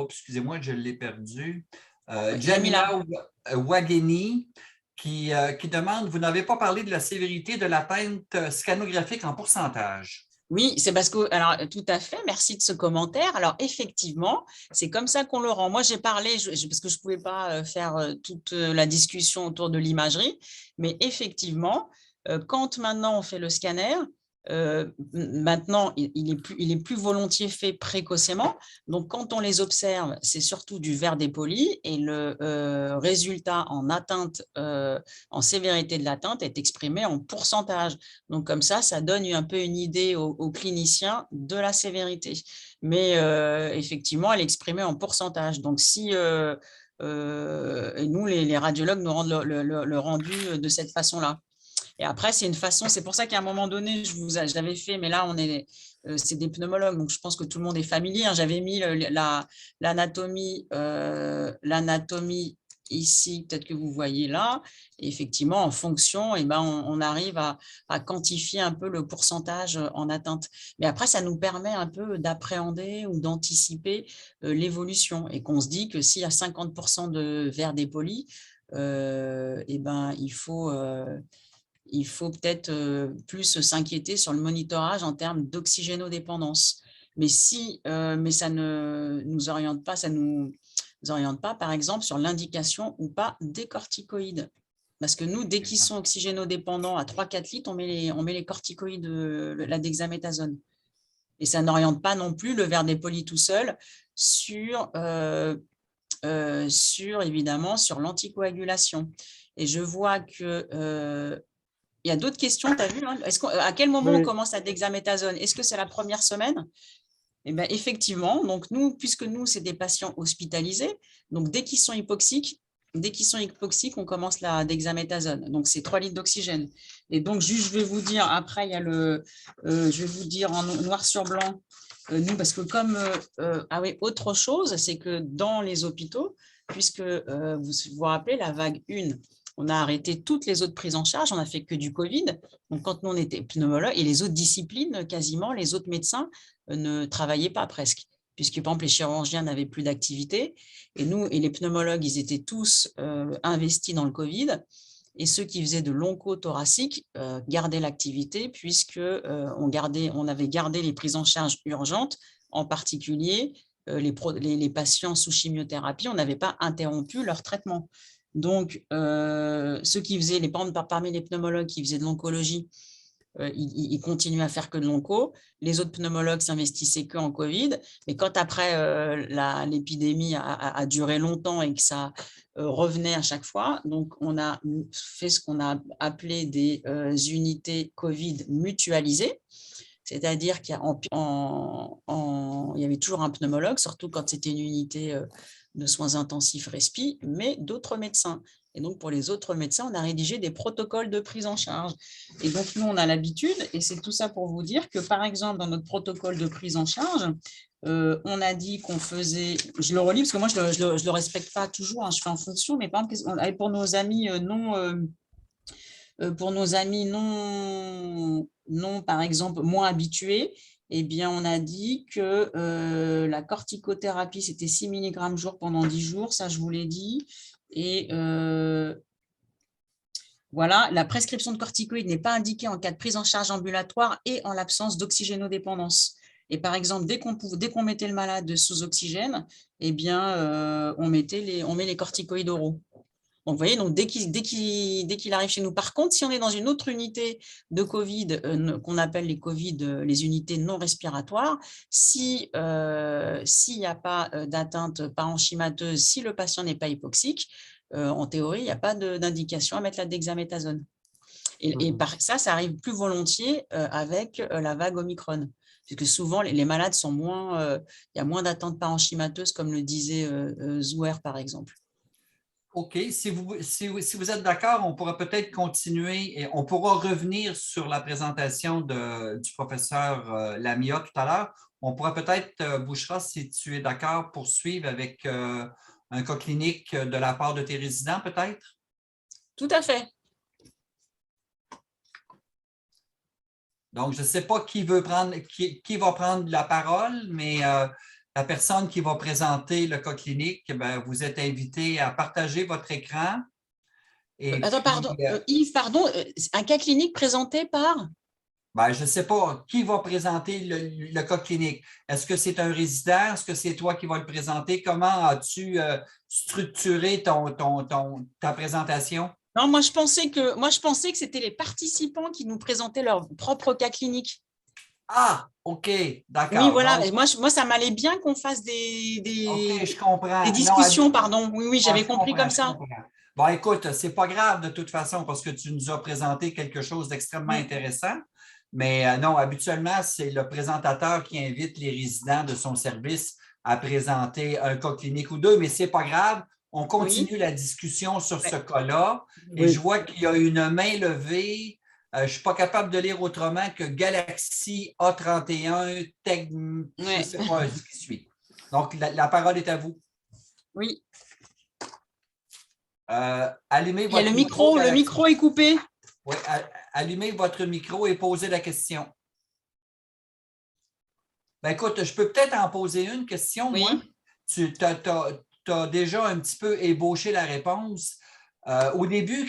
excusez-moi, je l'ai perdue. Ouais, Jamila. Jamila Wageni qui demande, vous n'avez pas parlé de la sévérité de l'atteinte scanographique en pourcentage. Oui, c'est parce que, alors tout à fait, merci de ce commentaire. Alors effectivement, c'est comme ça qu'on le rend. Moi, j'ai parlé, parce que je ne pouvais pas faire toute la discussion autour de l'imagerie, mais effectivement, quand maintenant on fait le scanner, maintenant, il est plus volontiers fait précocement. Donc, quand on les observe, c'est surtout du verre dépoli et le résultat en atteinte, en sévérité de l'atteinte est exprimé en pourcentage. Donc, comme ça donne un peu une idée aux cliniciens de la sévérité. Mais effectivement, elle est exprimée en pourcentage. Donc, si et nous, les radiologues nous rendent le rendu de cette façon-là. Et après, c'est une façon, c'est pour ça qu'à un moment donné, je l'avais fait, mais là, c'est des pneumologues, donc je pense que tout le monde est familier. Hein. J'avais mis l'anatomie ici, peut-être que vous voyez là. Et effectivement, en fonction, on arrive à quantifier un peu le pourcentage en atteinte. Mais après, ça nous permet un peu d'appréhender ou d'anticiper l'évolution et qu'on se dit que s'il y a 50% de verre dépoli, il faut peut-être plus s'inquiéter sur le monitorage en termes d'oxygénodépendance. Mais ça ne nous oriente pas, par exemple, sur l'indication ou pas des corticoïdes. Parce que nous, dès qu'ils sont oxygénodépendants à 3-4 litres, on met les corticoïdes, la dexaméthasone. Et ça n'oriente pas non plus le verre dépoli tout seul évidemment, sur l'anticoagulation. Et je vois que il y a d'autres questions, tu as vu, hein. À quel moment on commence la dexaméthasone? Est-ce que c'est la première semaine? Eh bien, effectivement, donc puisque nous, c'est des patients hospitalisés, donc dès qu'ils sont hypoxiques, on commence la dexaméthasone. Donc, c'est 3 litres d'oxygène. Et donc, juste, je vais vous dire, après, il y a je vais vous dire en noir sur blanc, nous, parce que autre chose, c'est que dans les hôpitaux, puisque vous vous rappelez, la vague 1, on a arrêté toutes les autres prises en charge, on n'a fait que du Covid. Donc, quand nous, on était pneumologue, et les autres disciplines, quasiment, les autres médecins ne travaillaient pas presque, puisque, par exemple, les chirurgiens n'avaient plus d'activité. Et nous, et les pneumologues, ils étaient tous investis dans le Covid. Et ceux qui faisaient de l'onco-thoracique gardaient l'activité, puisque on avait gardé les prises en charge urgentes, en particulier les patients sous chimiothérapie, on n'avait pas interrompu leur traitement. Donc, ceux qui faisaient, parmi les pneumologues qui faisaient de l'oncologie, ils continuaient à faire que de l'onco. Les autres pneumologues s'investissaient que en Covid. Mais quand après l'épidémie a duré longtemps et que ça revenait à chaque fois, donc on a fait ce qu'on a appelé des unités Covid mutualisées. C'est-à-dire qu'il y avait toujours un pneumologue, surtout quand c'était une unité de soins intensifs respi, mais d'autres médecins. Et donc, pour les autres médecins, on a rédigé des protocoles de prise en charge. Et donc, nous, on a l'habitude, et c'est tout ça pour vous dire que, par exemple, dans notre protocole de prise en charge, on a dit qu'on faisait, je le relis parce que moi, je ne le respecte pas toujours, hein, je fais en fonction, mais par exemple, pour nos amis non, par exemple, moins habitués, eh bien, on a dit que la corticothérapie, c'était 6 mg jour pendant 10 jours, ça, je vous l'ai dit. Et voilà, la prescription de corticoïdes n'est pas indiquée en cas de prise en charge ambulatoire et en l'absence d'oxygénodépendance. Et par exemple, dès qu'on mettait le malade sous oxygène, eh bien, on met les corticoïdes oraux. Donc, vous voyez, donc dès qu'il arrive chez nous. Par contre, si on est dans une autre unité de Covid, qu'on appelle les Covid, les unités non respiratoires, s'il n'y a pas d'atteinte parenchymateuse, si le patient n'est pas hypoxique, en théorie, il n'y a pas d'indication à mettre la dexaméthasone. Et par ça arrive plus volontiers avec la vague Omicron. Puisque souvent, les malades sont moins, il y a moins d'attente parenchymateuse, comme le disait Zouer, par exemple. OK. Si vous êtes d'accord, on pourra peut-être continuer et on pourra revenir sur la présentation du professeur Lamia tout à l'heure. On pourra peut-être, Bouchra, si tu es d'accord, poursuivre avec un cas clinique de la part de tes résidents, peut-être? Tout à fait. Donc, je ne sais pas qui va prendre la parole, mais la personne qui va présenter le cas clinique, bien, vous êtes invité à partager votre écran. Et Attends, puis, pardon, Yves, pardon, un cas clinique présenté par? ben, je ne sais pas qui va présenter le cas clinique. Est-ce que c'est un résident? Est-ce que c'est toi qui vas le présenter? Comment as-tu structuré ta présentation? Non, moi je pensais que c'était les participants qui nous présentaient leur propre cas clinique. Ah, OK, d'accord. Oui, voilà. Donc, Moi, ça m'allait bien qu'on fasse des OK, je comprends. des Non, discussions, pardon. Oui, ah, j'avais compris comme je ça. comprends. Bon, écoute, c'est pas grave de toute façon parce que tu nous as présenté quelque chose d'extrêmement intéressant. Mais non, habituellement, c'est le présentateur qui invite les résidents de son service à présenter un cas clinique ou deux, mais ce n'est pas grave. On continue la discussion sur ce cas-là. Et je vois qu'il y a une main levée. Je ne suis pas capable de lire autrement que Galaxy A31 Tech, je ne sais pas ce qui suit. Donc, la parole est à vous. Oui. Allumez votre micro. Le micro est coupé. Oui, allumez votre micro et posez la question. Ben, écoute, je peux peut-être en poser une question, moi. Tu as déjà un petit peu ébauché la réponse. Au début,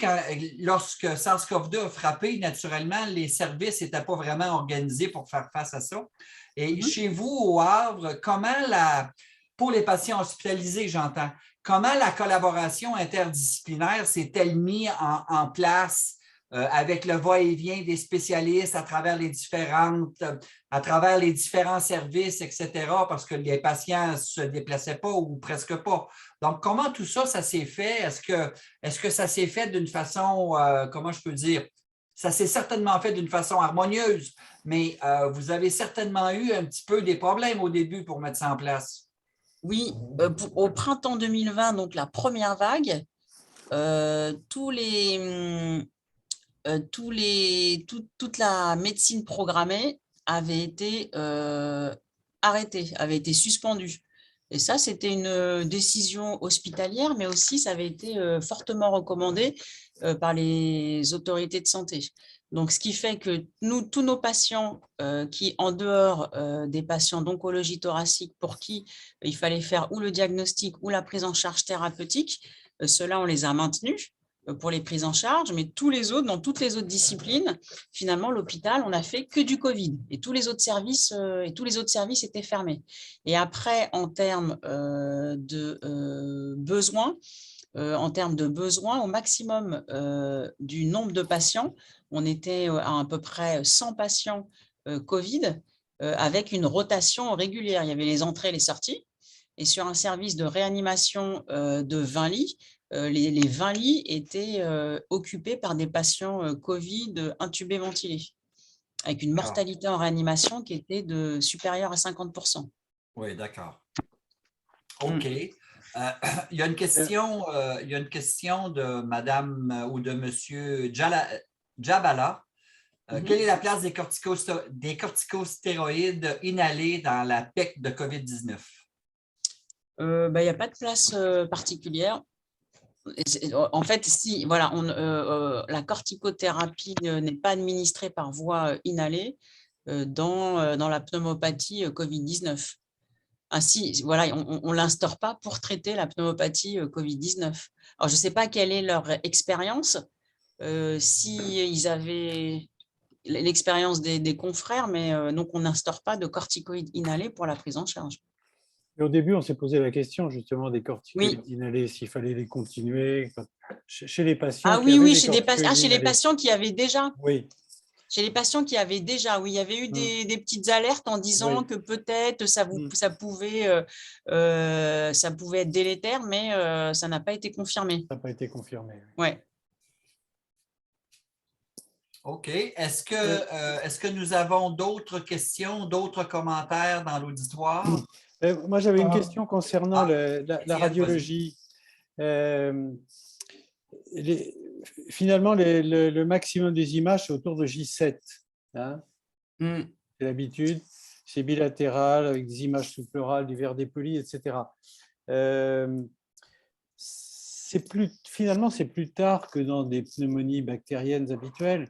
lorsque SARS-CoV-2 a frappé, naturellement, les services n'étaient pas vraiment organisés pour faire face à ça. Et chez vous, au Havre, pour les patients hospitalisés, j'entends, comment la collaboration interdisciplinaire s'est-elle mise en place avec le va-et-vient des spécialistes à travers les différents services, etc., parce que les patients ne se déplaçaient pas ou presque pas. Donc, comment tout ça, ça s'est fait? Est-ce que ça s'est fait d'une façon, comment je peux dire, ça s'est certainement fait d'une façon harmonieuse, mais vous avez certainement eu un petit peu des problèmes au début pour mettre ça en place. Oui, au printemps 2020, donc la première vague, toute la médecine programmée avait été arrêtée, avait été suspendue. Et ça, c'était une décision hospitalière, mais aussi ça avait été fortement recommandé par les autorités de santé. Donc, ce qui fait que tous nos patients qui, en dehors des patients d'oncologie thoracique, pour qui il fallait faire ou le diagnostic ou la prise en charge thérapeutique, ceux-là, on les a maintenus pour les prises en charge, mais tous les autres, dans toutes les autres disciplines, finalement, l'hôpital, on n'a fait que du Covid et tous les autres services étaient fermés. Et après, en termes de besoins, en termes de besoins, au maximum du nombre de patients. On était à peu près 100 patients Covid avec une rotation régulière. Il y avait les entrées et les sorties. Et sur un service de réanimation de 20 lits, les 20 lits étaient occupés par des patients Covid intubés ventilés, avec une mortalité en réanimation qui était supérieure à 50%. Oui, d'accord. OK. Il y a une question, de Madame ou de Monsieur Djabala. Quelle est la place des corticostéroïdes inhalés dans la PEC de COVID-19? Il n'y a pas de place particulière. En fait, si voilà, la corticothérapie n'est pas administrée par voie inhalée dans la pneumopathie COVID-19. Ainsi, voilà, on ne l'instaure pas pour traiter la pneumopathie COVID-19. Alors, je ne sais pas quelle est leur expérience, s'ils avaient l'expérience des confrères, mais donc on n'instaure pas de corticoïdes inhalés pour la prise en charge. Et au début, on s'est posé la question justement des corticoïdes Oui. inhalés, s'il fallait les continuer chez les patients Ah qui oui, avaient oui, des chez les corticoïdes patients qui avaient déjà. Oui. Chez les patients qui avaient déjà, oui, il y avait eu des petites alertes en disant que peut-être ça pouvait être délétère, mais ça n'a pas été confirmé. Ça n'a pas été confirmé. Ouais. OK. Est-ce que nous avons d'autres questions, d'autres commentaires dans l'auditoire? Moi, j'avais une question concernant la radiologie. Finalement, le maximum des images, c'est autour de J7. Hein, c'est l'habitude. C'est bilatéral, avec des images sous-pleurales, du verre dépoli, etc. Finalement, c'est plus tard que dans des pneumonies bactériennes habituelles.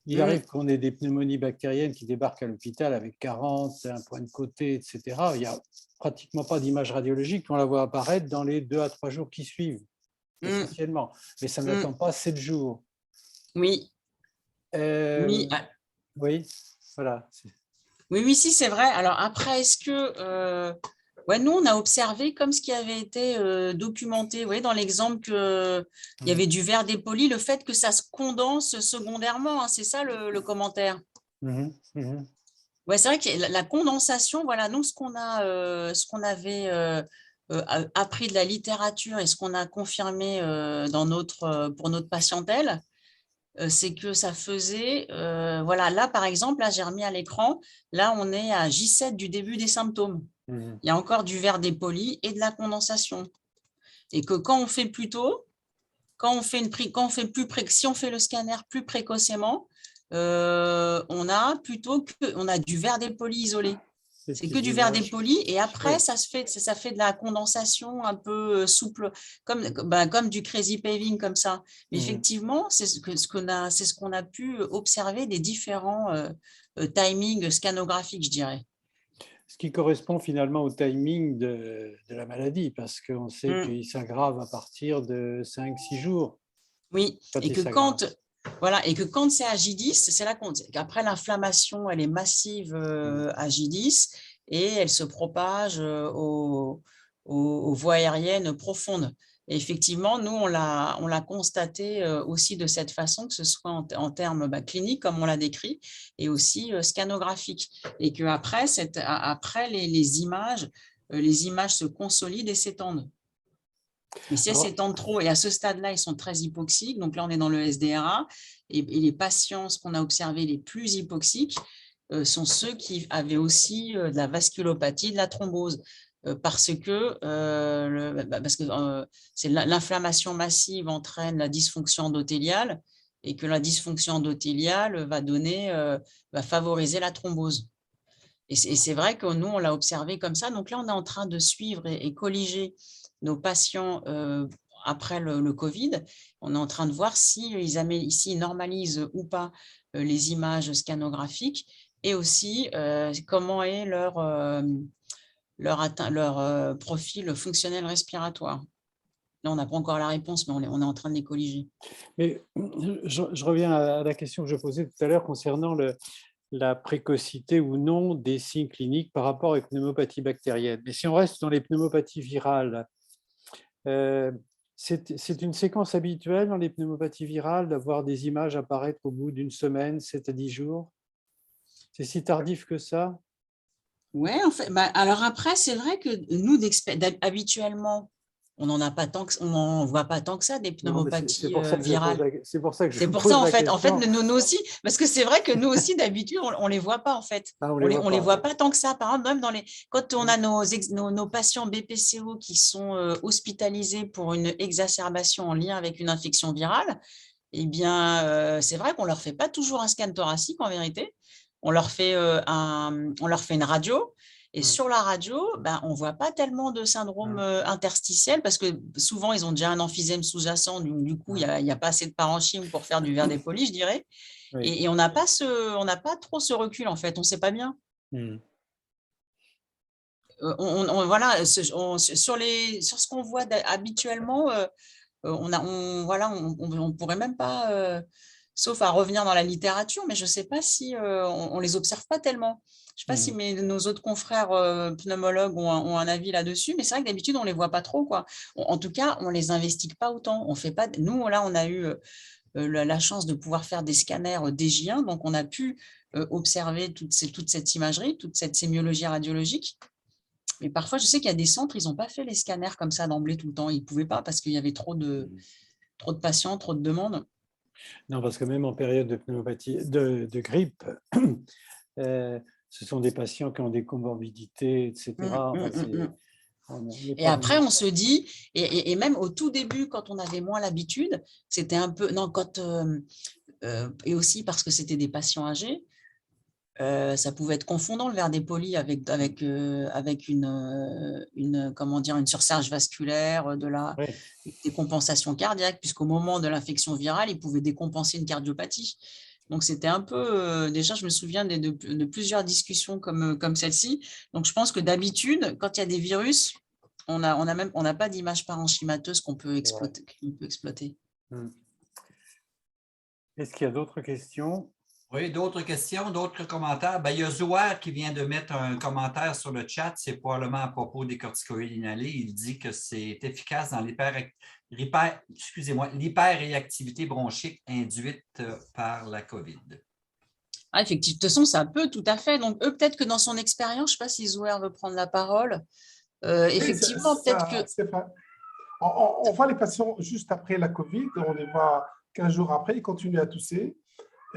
Il arrive qu'on ait des pneumonies bactériennes qui débarquent à l'hôpital avec 40, un point de côté, etc. Il n'y a pratiquement pas d'image radiologique. On la voit apparaître dans les 2 à 3 jours qui suivent, essentiellement. Mais ça n'attend pas 7 jours. Oui. Oui, voilà. Oui, si, c'est vrai. Alors après, est-ce que… nous, on a observé comme ce qui avait été documenté. Vous voyez, dans l'exemple qu'il y avait du verre dépoli, le fait que ça se condense secondairement, hein, c'est ça le commentaire. Ouais, c'est vrai que la condensation, voilà, nous, ce qu'on avait appris de la littérature et ce qu'on a confirmé pour notre patientèle, c'est que ça faisait, voilà, là, par exemple, là, j'ai remis à l'écran, là, on est à J7 du début des symptômes. Il y a encore du verre dépoli et de la condensation. Et que quand on fait plus tôt, si on fait le scanner plus précocement, on a du verre dépoli isolé. C'est que du verre dépoli et après, ça fait de la condensation un peu souple, comme du crazy paving comme ça. Mais effectivement, c'est ce qu'on a pu observer des différents timings scanographiques, je dirais. Ce qui correspond finalement au timing de la maladie, parce qu'on sait qu'il s'aggrave à partir de 5-6 jours. Oui, et que quand c'est à J10, c'est là qu'après l'inflammation, elle est massive à J10 et elle se propage aux voies aériennes profondes. Et effectivement, nous, on l'a constaté aussi de cette façon, que ce soit en termes cliniques, comme on l'a décrit, et aussi scanographiques. Et qu'après, après les images se consolident et s'étendent. Mais si elles s'étendent trop, et à ce stade-là, ils sont très hypoxiques, donc là, on est dans le SDRA, et les patients, ce qu'on a observé les plus hypoxiques, sont ceux qui avaient aussi de la vasculopathie, de la thrombose, parce que l'inflammation massive entraîne la dysfonction endothéliale, et que la dysfonction endothéliale va favoriser la thrombose. Et c'est vrai que nous, on l'a observé comme ça. Donc là, on est en train de suivre et colliger nos patients après le Covid. On est en train de voir s'ils normalisent ou pas les images scanographiques et aussi comment est leur profil fonctionnel respiratoire. Là, on n'a pas encore la réponse, mais on est en train de les colliger. Mais je reviens à la question que je posais tout à l'heure concernant la précocité ou non des signes cliniques par rapport aux pneumopathies bactériennes. Mais si on reste dans les pneumopathies virales, C'est une séquence habituelle dans les pneumopathies virales d'avoir des images apparaître au bout d'une semaine, 7 à 10 jours. C'est si tardif que ça? Oui, en fait, alors après, c'est vrai que nous, habituellement, on n'en a pas tant que, on n'en voit pas tant que ça, des Non, mais pneumopathies c'est virales. c'est pour ça que je C'est vous pour pose ça, la en fait, question. nous aussi, parce que c'est vrai que nous aussi, d'habitude, on les voit pas, en fait. Ah, on On les voit les pas. voit pas tant que ça. Par exemple, même quand on a nos patients BPCO qui sont hospitalisés pour une exacerbation en lien avec une infection virale, eh bien, c'est vrai qu'on leur fait pas toujours un scan thoracique, en vérité. On leur fait une radio. Et sur la radio, on ne voit pas tellement de syndrome interstitiel parce que souvent, ils ont déjà un emphysème sous-jacent. Du coup, il n'y a pas assez de parenchyme pour faire du verre dépoli, je dirais. Oui. Et on n'a pas trop ce recul, en fait. On ne sait pas bien. Voilà, sur ce qu'on voit habituellement, on ne pourrait même pas, sauf à revenir dans la littérature, mais je ne sais pas si on ne les observe pas tellement. Je ne sais pas si nos autres confrères pneumologues ont un avis là-dessus, mais c'est vrai que d'habitude, on ne les voit pas trop, quoi. En tout cas, on ne les investigue pas autant. On fait pas, nous, là, on a eu la chance de pouvoir faire des scanners DJ1, donc on a pu observer toute cette imagerie, toute cette sémiologie radiologique. Mais parfois, je sais qu'il y a des centres, ils n'ont pas fait les scanners comme ça d'emblée tout le temps. Ils ne pouvaient pas parce qu'il y avait trop de patients, trop de demandes. Non, parce que même en période de pneumopathie, de grippe, ce sont des patients qui ont des comorbidités, etc. Et après, on se dit, et même au tout début, quand on avait moins l'habitude, c'était un peu… Non, et aussi parce que c'était des patients âgés, ça pouvait être confondant le verre dépoli avec une surcharge vasculaire, des compensations cardiaques, puisqu'au moment de l'infection virale, il pouvait décompenser une cardiopathie. Donc, c'était un peu… déjà, je me souviens de plusieurs discussions comme celle-ci. Donc, je pense que d'habitude, quand il y a des virus, on n'a pas d'image parenchymateuse qu'on peut exploiter. Est-ce qu'il y a d'autres questions? Oui, d'autres questions, d'autres commentaires? Il y a Zouar qui vient de mettre un commentaire sur le chat. C'est probablement à propos des corticoïdes inhalés. Il dit que c'est efficace dans l'hyperréactivité bronchique induite par la COVID. Ah, effectivement, de toute façon, ça peut tout à fait. Donc, peut-être que dans son expérience, je ne sais pas si Zouar veut prendre la parole. Effectivement, peut-être que… On voit les patients juste après la COVID, on les voit 15 jours après, ils continuent à tousser.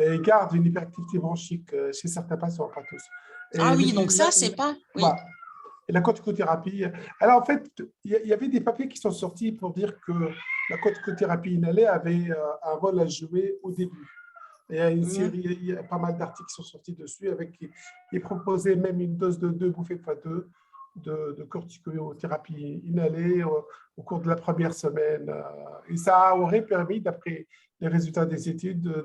Et ils gardent une hyperactivité bronchique chez certains patients, pas tous. Ah oui, donc ça, c'est pas… Oui. Et la corticothérapie… Alors, en fait, il y avait des papiers qui sont sortis pour dire que la corticothérapie inhalée avait un rôle à jouer au début. Il y a il y a pas mal d'articles qui sont sortis dessus, qui proposaient même une dose de 2 bouffées x2 de corticothérapie inhalée au cours de la première semaine. Et ça aurait permis, d'après les résultats des études,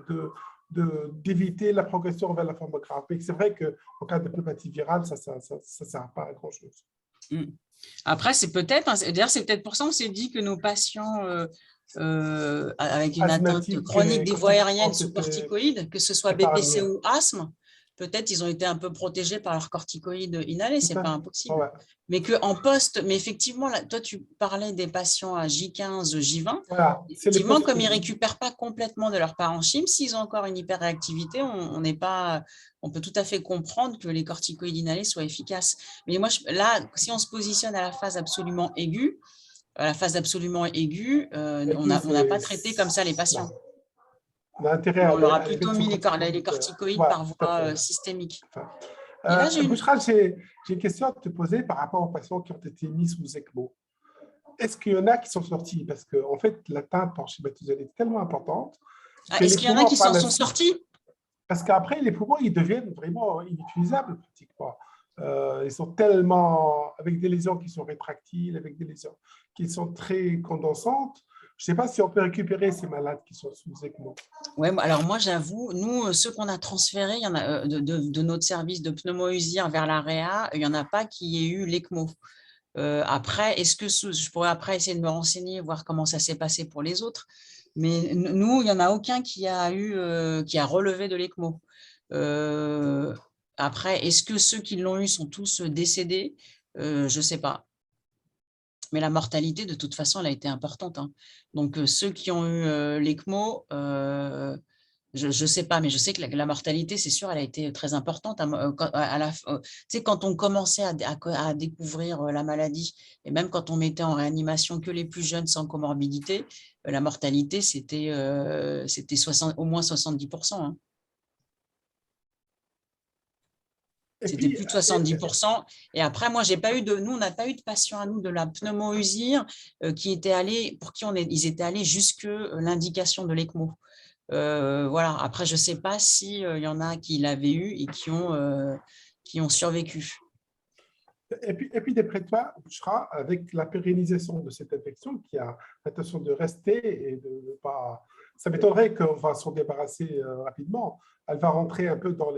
d'éviter la progression vers la forme grave. Mais c'est vrai qu'en cas de pneumopathie virale, ça ne sert pas à grand-chose. Après, c'est peut-être pour ça qu'on s'est dit que nos patients avec une atteinte chronique des voies aériennes sous corticoïdes, que ce soit BPC ou asthme, peut-être ils ont été un peu protégés par leurs corticoïdes inhalés, c'est pas impossible. Ouais. Mais effectivement, là, toi tu parlais des patients à J15, J20, effectivement, comme ils ne récupèrent pas complètement de leur parenchyme, s'ils ont encore une hyperréactivité, on peut tout à fait comprendre que les corticoïdes inhalés soient efficaces. Mais moi, là, si on se positionne à la phase absolument aiguë, on n'a pas traité comme ça les patients. On leur a plutôt mis les corticoïdes par voie systémique. Bouchra, j'ai une question à te poser par rapport aux patients qui ont été mis sous ECMO. Est-ce qu'il y en a qui sont sortis? Parce qu'en fait, l'atteinte parenchymateuse est tellement importante. Est-ce qu'il y en a qui s'en sont sortis? Parce qu'après, les poumons, ils deviennent vraiment inutilisables pratiquement. Ils sont tellement, avec des lésions qui sont rétractiles, avec des lésions qui sont très condensantes. Je ne sais pas si on peut récupérer ces malades qui sont sous ECMO. Oui, alors moi, j'avoue, nous, ceux qu'on a transférés, il y en a, de notre service de pneumo-USIR vers la réa, il n'y en a pas qui aient eu l'ECMO. Après, je pourrais après essayer de me renseigner, voir comment ça s'est passé pour les autres. Mais nous, il n'y en a aucun qui a relevé de l'ECMO. Après, est-ce que ceux qui l'ont eu sont tous décédés? Je ne sais pas. Mais la mortalité, de toute façon, elle a été importante, hein. Donc, ceux qui ont eu l'ECMO, je ne sais pas, mais je sais que la mortalité, c'est sûr, elle a été très importante. Tu sais, quand on commençait à découvrir la maladie, et même quand on mettait en réanimation que les plus jeunes sans comorbidité, la mortalité, c'était au moins 70%, hein. Et C'était puis, plus de 70%. Et après, moi, nous, on n'a pas eu de patients à nous de la pneumo-usure qui étaient allés, pour qui ils étaient allés jusque l'indication de l'ECMO. Voilà. Après, je ne sais pas s'il y en a qui l'avaient eu et qui ont survécu. et puis d'après toi, Bouchra, avec la pérennisation de cette infection qui a l'intention de rester et de ne pas. Ça m'étonnerait qu'on va s'en débarrasser rapidement. Elle va rentrer un peu dans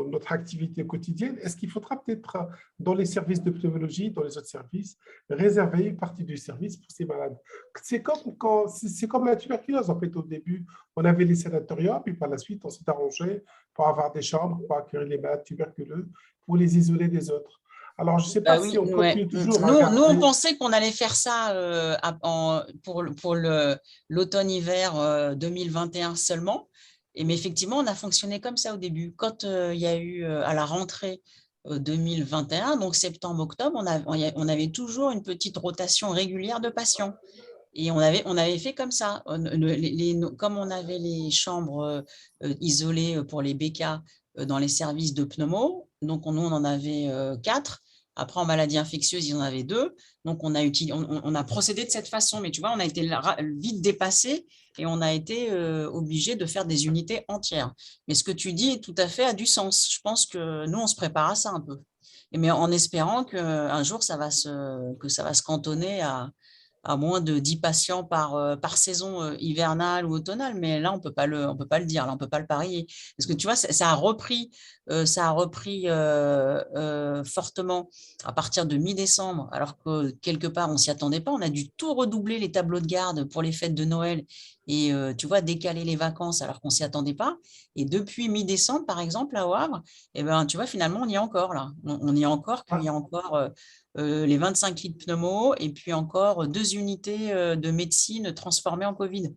notre activité quotidienne. Est-ce qu'il faudra peut-être, dans les services de pneumologie, dans les autres services, réserver une partie du service pour ces malades? C'est comme la tuberculose. En fait, au début, on avait les sanatoriums, puis par la suite, on s'est arrangé pour avoir des chambres pour accueillir les malades tuberculeux, pour les isoler des autres. Alors, je ne sais pas Oui, si on continue toujours à Nous, garder. on pensait qu'on allait faire ça pour l'automne-hiver 2021 seulement. Mais effectivement, on a fonctionné comme ça au début. Quand il y a eu à la rentrée 2021, donc septembre-octobre, on avait toujours une petite rotation régulière de patients. Et on avait fait comme ça. Comme on avait les chambres isolées pour les BK dans les services de pneumo, donc nous, on en avait 4. Après, en maladie infectieuse, il y en avait 2. Donc, on a procédé de cette façon. Mais tu vois, on a été vite dépassé et on a été obligé de faire des unités entières. Mais ce que tu dis tout à fait a du sens. Je pense que nous, on se prépare à ça un peu. Mais en espérant qu'un jour, que ça va se cantonner à moins de 10 patients par saison hivernale ou automnale. Mais là, on peut pas le dire, là, on ne peut pas le parier. Parce que tu vois, ça a repris fortement à partir de mi-décembre, alors que quelque part, on ne s'y attendait pas. On a dû tout redoubler les tableaux de garde pour les fêtes de Noël et tu vois, décaler les vacances alors qu'on ne s'y attendait pas. Et depuis mi-décembre, par exemple, à Au Havre, eh ben, tu vois, finalement, on y est encore là. On y est encore qu'il y a encore les 25 lits de pneumo et puis encore 2 unités de médecine transformées en Covid.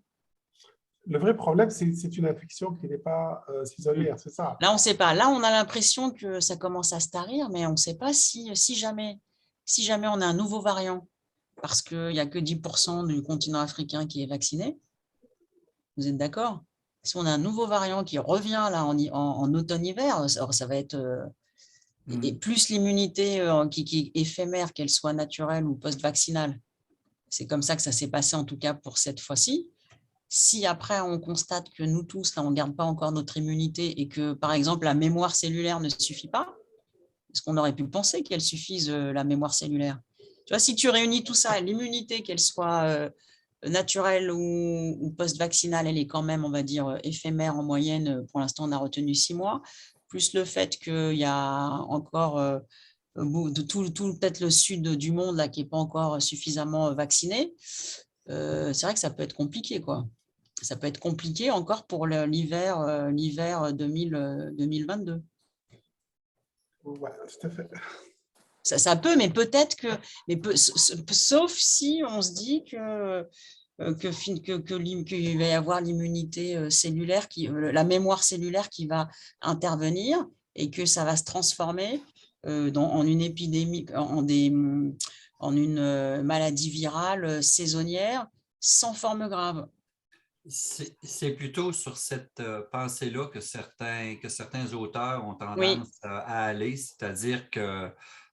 Le vrai problème, c'est une infection qui n'est pas saisonnière, c'est ça. Là, on ne sait pas. Là, on a l'impression que ça commence à se tarir, mais on ne sait pas si jamais on a un nouveau variant, parce qu'il n'y a que 10% du continent africain qui est vacciné. Vous êtes d'accord? Si on a un nouveau variant qui revient là en automne-hiver, ça va être… Et plus l'immunité qui est éphémère, qu'elle soit naturelle ou post-vaccinale. C'est comme ça que ça s'est passé, en tout cas pour cette fois-ci. Si après, on constate que nous tous, là, on ne garde pas encore notre immunité et que, par exemple, la mémoire cellulaire ne suffit pas, est-ce qu'on aurait pu penser qu'elle suffise, la mémoire cellulaire? Tu vois, si tu réunis tout ça, l'immunité, qu'elle soit naturelle ou post-vaccinale, elle est quand même, on va dire, éphémère en moyenne. Pour l'instant, on a retenu 6 mois, plus le fait qu'il y a encore tout peut-être le sud du monde là, qui n'est pas encore suffisamment vacciné. C'est vrai que ça peut être compliqué, quoi. Ça peut être compliqué encore pour l'hiver 2022. Ouais, tout à fait. Ça peut, mais peut-être que… sauf si on se dit qu'il va y avoir l'immunité cellulaire, la mémoire cellulaire qui va intervenir et que ça va se transformer en une épidémie, en une maladie virale saisonnière sans forme grave. C'est plutôt sur cette pensée-là que certains auteurs ont Oui. tendance à aller, c'est-à-dire que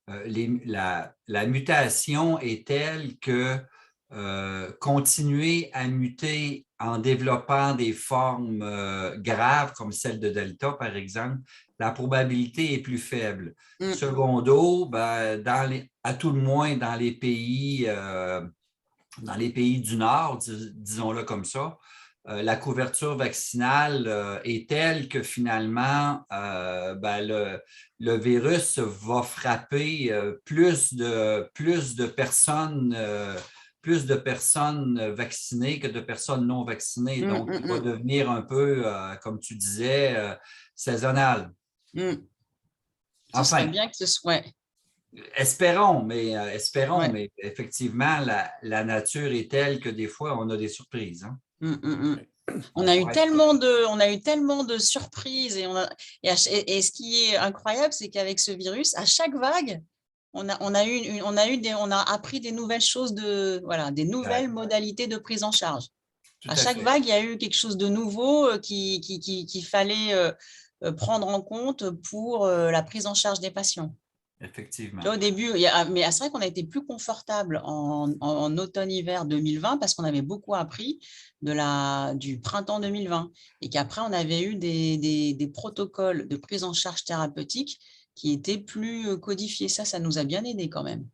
la mutation est telle que continuer à muter en développant des formes graves comme celle de Delta, par exemple, la probabilité est plus faible. Secondo, ben, à tout le moins dans les pays du Nord, disons-le comme ça, la couverture vaccinale est telle que finalement, ben, le virus va frapper plus de personnes vaccinées que de personnes non vaccinées. Donc, il va devenir un peu, comme tu disais, saisonnal. Ce serait bien que ce soit… espérons, Ouais. mais effectivement, la nature est telle que des fois, on a des surprises. Hein. On a eu tellement de surprises et ce qui est incroyable, c'est qu'avec ce virus, à chaque vague, on a appris des nouvelles choses des nouvelles modalités de prise en charge. Tout À à chaque fait. vague, il y a eu quelque chose de nouveau qu'il fallait prendre en compte pour la prise en charge des patients. Effectivement. Tu vois, au début, mais c'est vrai qu'on a été plus confortable en automne-hiver 2020 parce qu'on avait beaucoup appris du printemps 2020 et qu'après, on avait eu des protocoles de prise en charge thérapeutique qui étaient plus codifiés. Ça nous a bien aidé quand même.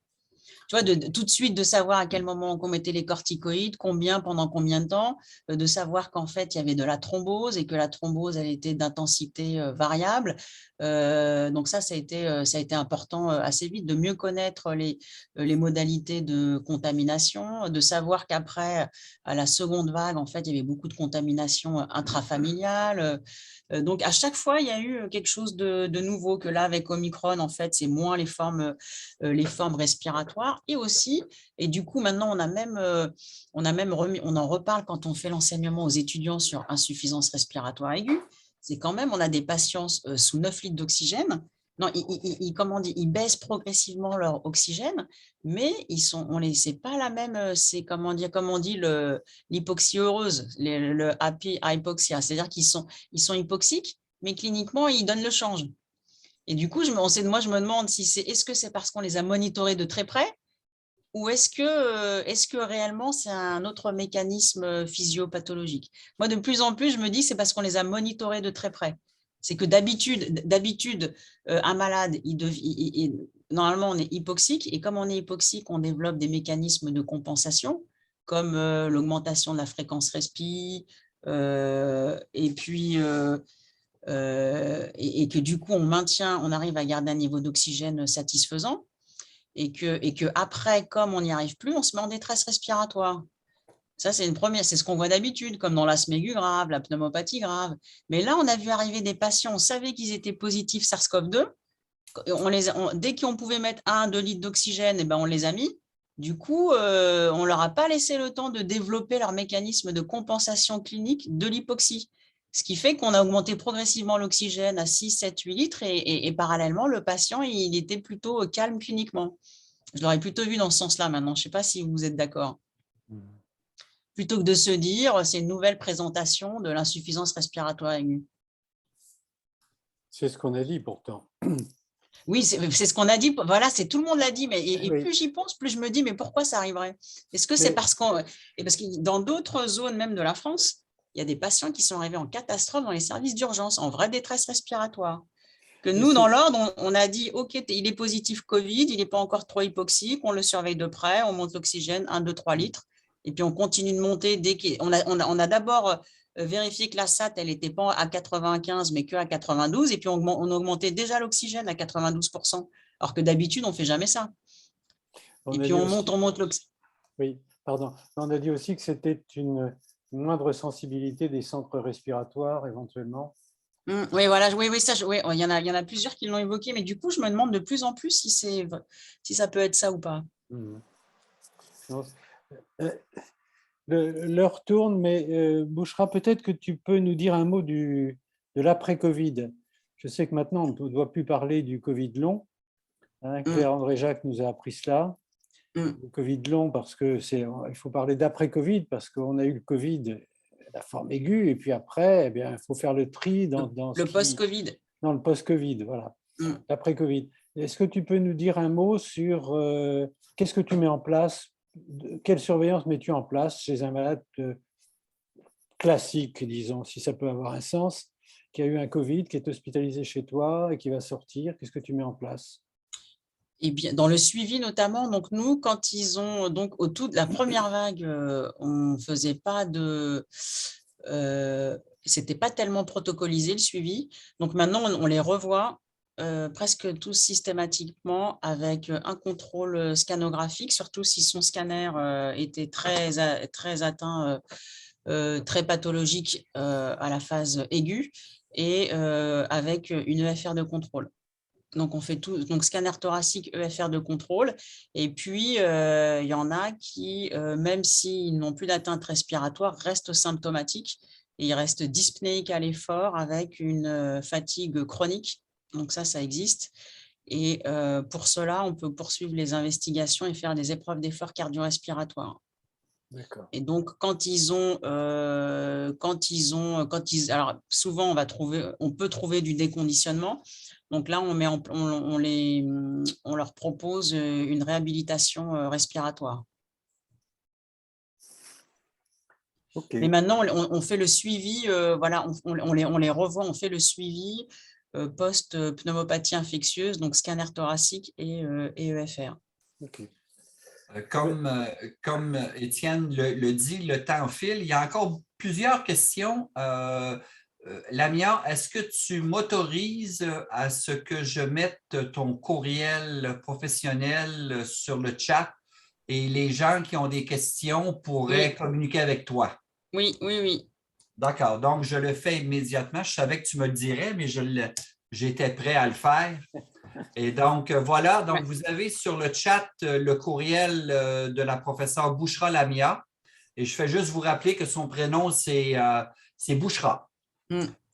Tu vois, tout de suite, de savoir à quel moment on mettait les corticoïdes, combien, pendant combien de temps, de savoir qu'en fait, il y avait de la thrombose et que la thrombose, elle était d'intensité variable. Donc ça a été important assez vite de mieux connaître les modalités de contamination, de savoir qu'après, à la seconde vague, en fait, il y avait beaucoup de contamination intrafamiliale. Donc, à chaque fois, il y a eu quelque chose de nouveau, que là, avec Omicron, en fait, c'est moins les formes respiratoires et aussi, et du coup, maintenant, on en reparle quand on fait l'enseignement aux étudiants sur insuffisance respiratoire aiguë. C'est quand même, on a des patients sous 9 litres d'oxygène. Non, ils baissent progressivement leur oxygène, mais c'est pas la même, c'est comme on dit l'hypoxie heureuse, le happy hypoxia, c'est-à-dire qu'ils sont hypoxiques, mais cliniquement, ils donnent le change. Et du coup, moi, je me demande est-ce que c'est parce qu'on les a monitorés de très près ou est-ce que réellement c'est un autre mécanisme physiopathologique? Moi, de plus en plus, je me dis que c'est parce qu'on les a monitorés de très près. C'est que d'habitude, un malade, normalement, on est hypoxique et comme on est hypoxique, on développe des mécanismes de compensation comme l'augmentation de la fréquence respi et puis et que du coup, on arrive à garder un niveau d'oxygène satisfaisant et que après, comme on n'y arrive plus, on se met en détresse respiratoire. Ça, c'est c'est ce qu'on voit d'habitude, comme dans l'asthme aigu grave, la pneumopathie grave. Mais là, on a vu arriver des patients, on savait qu'ils étaient positifs SARS-CoV-2. Dès qu'on pouvait mettre 1-2 litres d'oxygène, on les a mis. Du coup, on ne leur a pas laissé le temps de développer leur mécanisme de compensation clinique de l'hypoxie. Ce qui fait qu'on a augmenté progressivement l'oxygène à 6, 7, 8 litres et parallèlement, le patient, il était plutôt calme cliniquement. Je l'aurais plutôt vu dans ce sens-là maintenant. Je ne sais pas si vous êtes d'accord. Plutôt que de se dire, c'est une nouvelle présentation de l'insuffisance respiratoire aiguë. C'est ce qu'on a dit pourtant. Oui, c'est ce qu'on a dit. Voilà, tout le monde l'a dit. Mais Oui. plus j'y pense, plus je me dis, mais pourquoi ça arriverait? Est-ce que c'est parce que dans d'autres zones même de la France, il y a des patients qui sont arrivés en catastrophe dans les services d'urgence, en vraie détresse respiratoire. Que nous, dans l'ordre, on a dit, OK, il est positif Covid, il n'est pas encore trop hypoxique, on le surveille de près, on monte l'oxygène 1, 2, 3 litres, et puis on continue de monter. On a d'abord vérifié que la SAT, elle n'était pas à 95, mais qu'à 92, et puis on augmentait déjà l'oxygène à 92%, alors que d'habitude, on ne fait jamais ça. Et puis on monte l'oxygène. Oui, pardon. On a dit aussi que c'était une moindre sensibilité des centres respiratoires, éventuellement. Oui, voilà, oui, il y en a plusieurs qui l'ont évoqué, mais du coup, je me demande de plus en plus si ça peut être ça ou pas. L'heure tourne, mais Bouchra, peut-être que tu peux nous dire un mot de l'après-Covid. Je sais que maintenant, on ne doit plus parler du Covid long. Claire-André Jacques nous a appris cela. Le Covid long, parce que il faut parler d'après-Covid, parce qu'on a eu le Covid, la forme aiguë, et puis après, il faut faire le tri dans le post-Covid. Dans le post-Covid, voilà. L'après-Covid. Est-ce que tu peux nous dire un mot sur qu'est-ce que tu mets en place, quelle surveillance mets-tu en place chez un malade classique, disons, si ça peut avoir un sens, qui a eu un Covid, qui est hospitalisé chez toi et qui va sortir, qu'est-ce que tu mets en place? Et bien, dans le suivi notamment, donc nous, quand ils ont au tout de la première vague, on faisait pas c'était pas tellement protocolisé le suivi. Donc maintenant, on les revoit presque tous systématiquement avec un contrôle scannographique, surtout si son scanner était très atteint, très pathologique à la phase aiguë et avec une EFR de contrôle. Donc, on fait tout, donc scanner thoracique, EFR de contrôle. Et puis, il y en a qui, même s'ils n'ont plus d'atteinte respiratoire, restent symptomatiques et ils restent dyspnéiques à l'effort avec une fatigue chronique. Donc, ça existe. Et pour cela, on peut poursuivre les investigations et faire des épreuves d'effort cardio-respiratoire. D'accord. Et donc, alors souvent on peut trouver du déconditionnement. Donc là, on leur propose une réhabilitation respiratoire. OK. Mais maintenant, on fait le suivi, voilà, on les revoit, on fait le suivi post-pneumopathie infectieuse, donc scanner thoracique et EFR. OK. Comme Étienne le dit, le temps file. Il y a encore plusieurs questions. Lamia, est-ce que tu m'autorises à ce que je mette ton courriel professionnel sur le chat et les gens qui ont des questions pourraient communiquer avec toi? Oui. D'accord. Donc, je le fais immédiatement. Je savais que tu me le dirais, mais j'étais prêt à le faire. Et donc, voilà. Donc, vous avez sur le chat le courriel de la professeure Bouchra Lamia. Et je fais juste vous rappeler que son prénom, c'est Bouchra.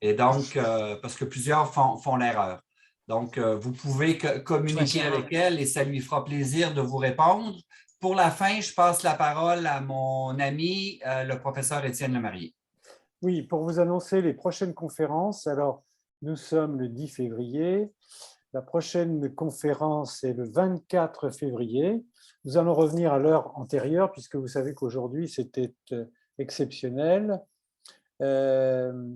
Et donc, parce que plusieurs font l'erreur. Donc, vous pouvez communiquer avec elle et ça lui fera plaisir de vous répondre. Pour la fin, je passe la parole à mon ami, le professeur Étienne Lemarié. Oui, pour vous annoncer les prochaines conférences. Alors, nous sommes le 10 février. La prochaine conférence est le 24 février. Nous allons revenir à l'heure antérieure, puisque vous savez qu'aujourd'hui, c'était exceptionnel. Jeudi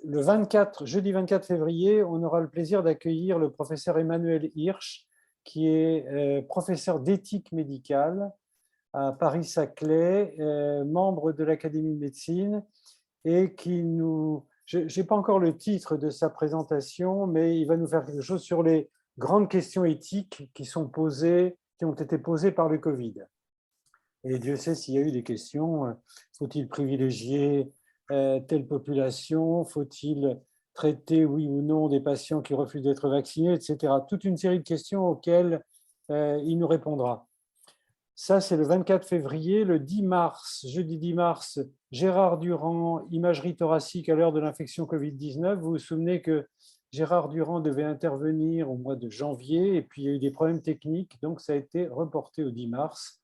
24 février, on aura le plaisir d'accueillir le professeur Emmanuel Hirsch, qui est professeur d'éthique médicale à Paris-Saclay, membre de l'Académie de médecine, et qui nous... Je n'ai pas encore le titre de sa présentation, mais il va nous faire quelque chose sur les grandes questions éthiques qui ont été posées par le Covid. Et Dieu sait s'il y a eu des questions. Faut-il privilégier telle population? Faut-il traiter, oui ou non, des patients qui refusent d'être vaccinés, etc. Toute une série de questions auxquelles il nous répondra. Ça, c'est le 24 février. Le 10 mars, jeudi 10 mars, Gérard Durand, imagerie thoracique à l'heure de l'infection Covid-19. Vous vous souvenez que Gérard Durand devait intervenir au mois de janvier et puis il y a eu des problèmes techniques, donc ça a été reporté au 10 mars.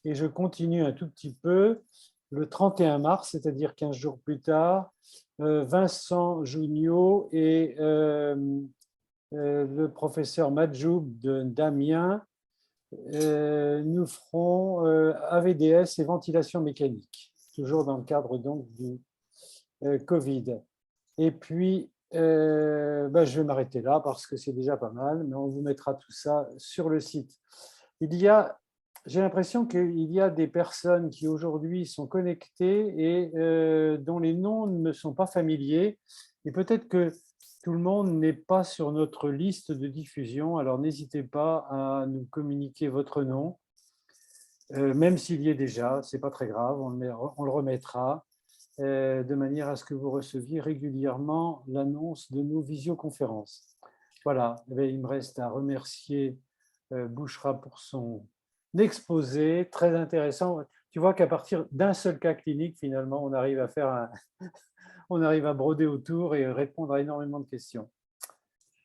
Et je continue un tout petit peu. Le 31 mars, c'est-à-dire 15 jours plus tard, Vincent Junio et le professeur Madjoub d'Amiens nous ferons AVDS et ventilation mécanique, toujours dans le cadre donc du Covid. Et puis, je vais m'arrêter là parce que c'est déjà pas mal, mais on vous mettra tout ça sur le site. J'ai l'impression qu'il y a des personnes qui aujourd'hui sont connectées et dont les noms ne me sont pas familiers. Et peut-être que tout le monde n'est pas sur notre liste de diffusion, alors n'hésitez pas à nous communiquer votre nom, même s'il y est déjà, ce n'est pas très grave, on le remettra, de manière à ce que vous receviez régulièrement l'annonce de nos visioconférences. Voilà, il me reste à remercier Bouchra pour son exposé, très intéressant. Tu vois qu'à partir d'un seul cas clinique, finalement, on arrive à faire on arrive à broder autour et répondre à énormément de questions.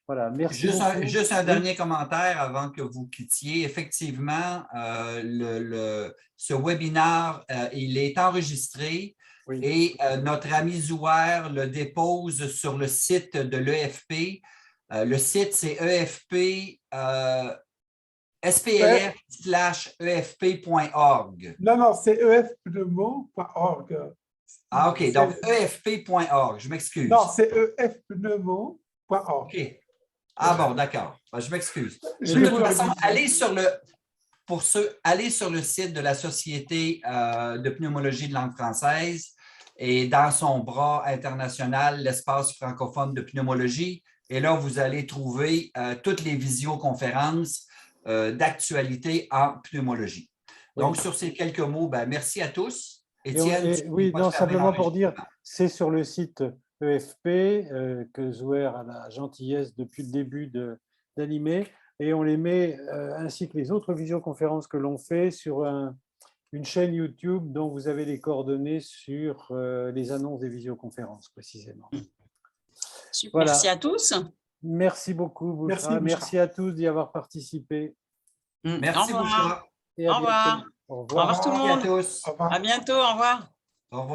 Voilà, merci beaucoup. Juste un dernier commentaire avant que vous quittiez. Effectivement, ce webinaire, il est enregistré et notre ami Zouer le dépose sur le site de l'EFP. Le site, c'est SPLF/EFP.org. Non, c'est efpneumo.org. Ah, OK. Donc, EFP.org. Je m'excuse. Non, c'est efpneumo.org. OK. Ah bon, d'accord. Je m'excuse. Je De toute façon, allez sur le site de la Société de pneumologie de langue française et dans son bras international, l'espace francophone de pneumologie. Et là, vous allez trouver toutes les visioconférences d'actualité en pneumologie. Donc, sur ces quelques mots, merci à tous. Étienne, oui, non, simplement pour dire, c'est sur le site EFP que Zouer a la gentillesse depuis le début de d'animer, et on les met, ainsi que les autres visioconférences que l'on fait, sur une chaîne YouTube dont vous avez les coordonnées sur les annonces des visioconférences, précisément. Super. Voilà. Merci à tous. Merci beaucoup, Bouchra. Merci, Bouchra. Merci à tous d'y avoir participé. Merci, Au revoir. Bouchra. Et à Au revoir. bientôt. Au Au revoir tout le Merci à monde. tous. Au revoir. À bientôt. Au revoir. Au revoir.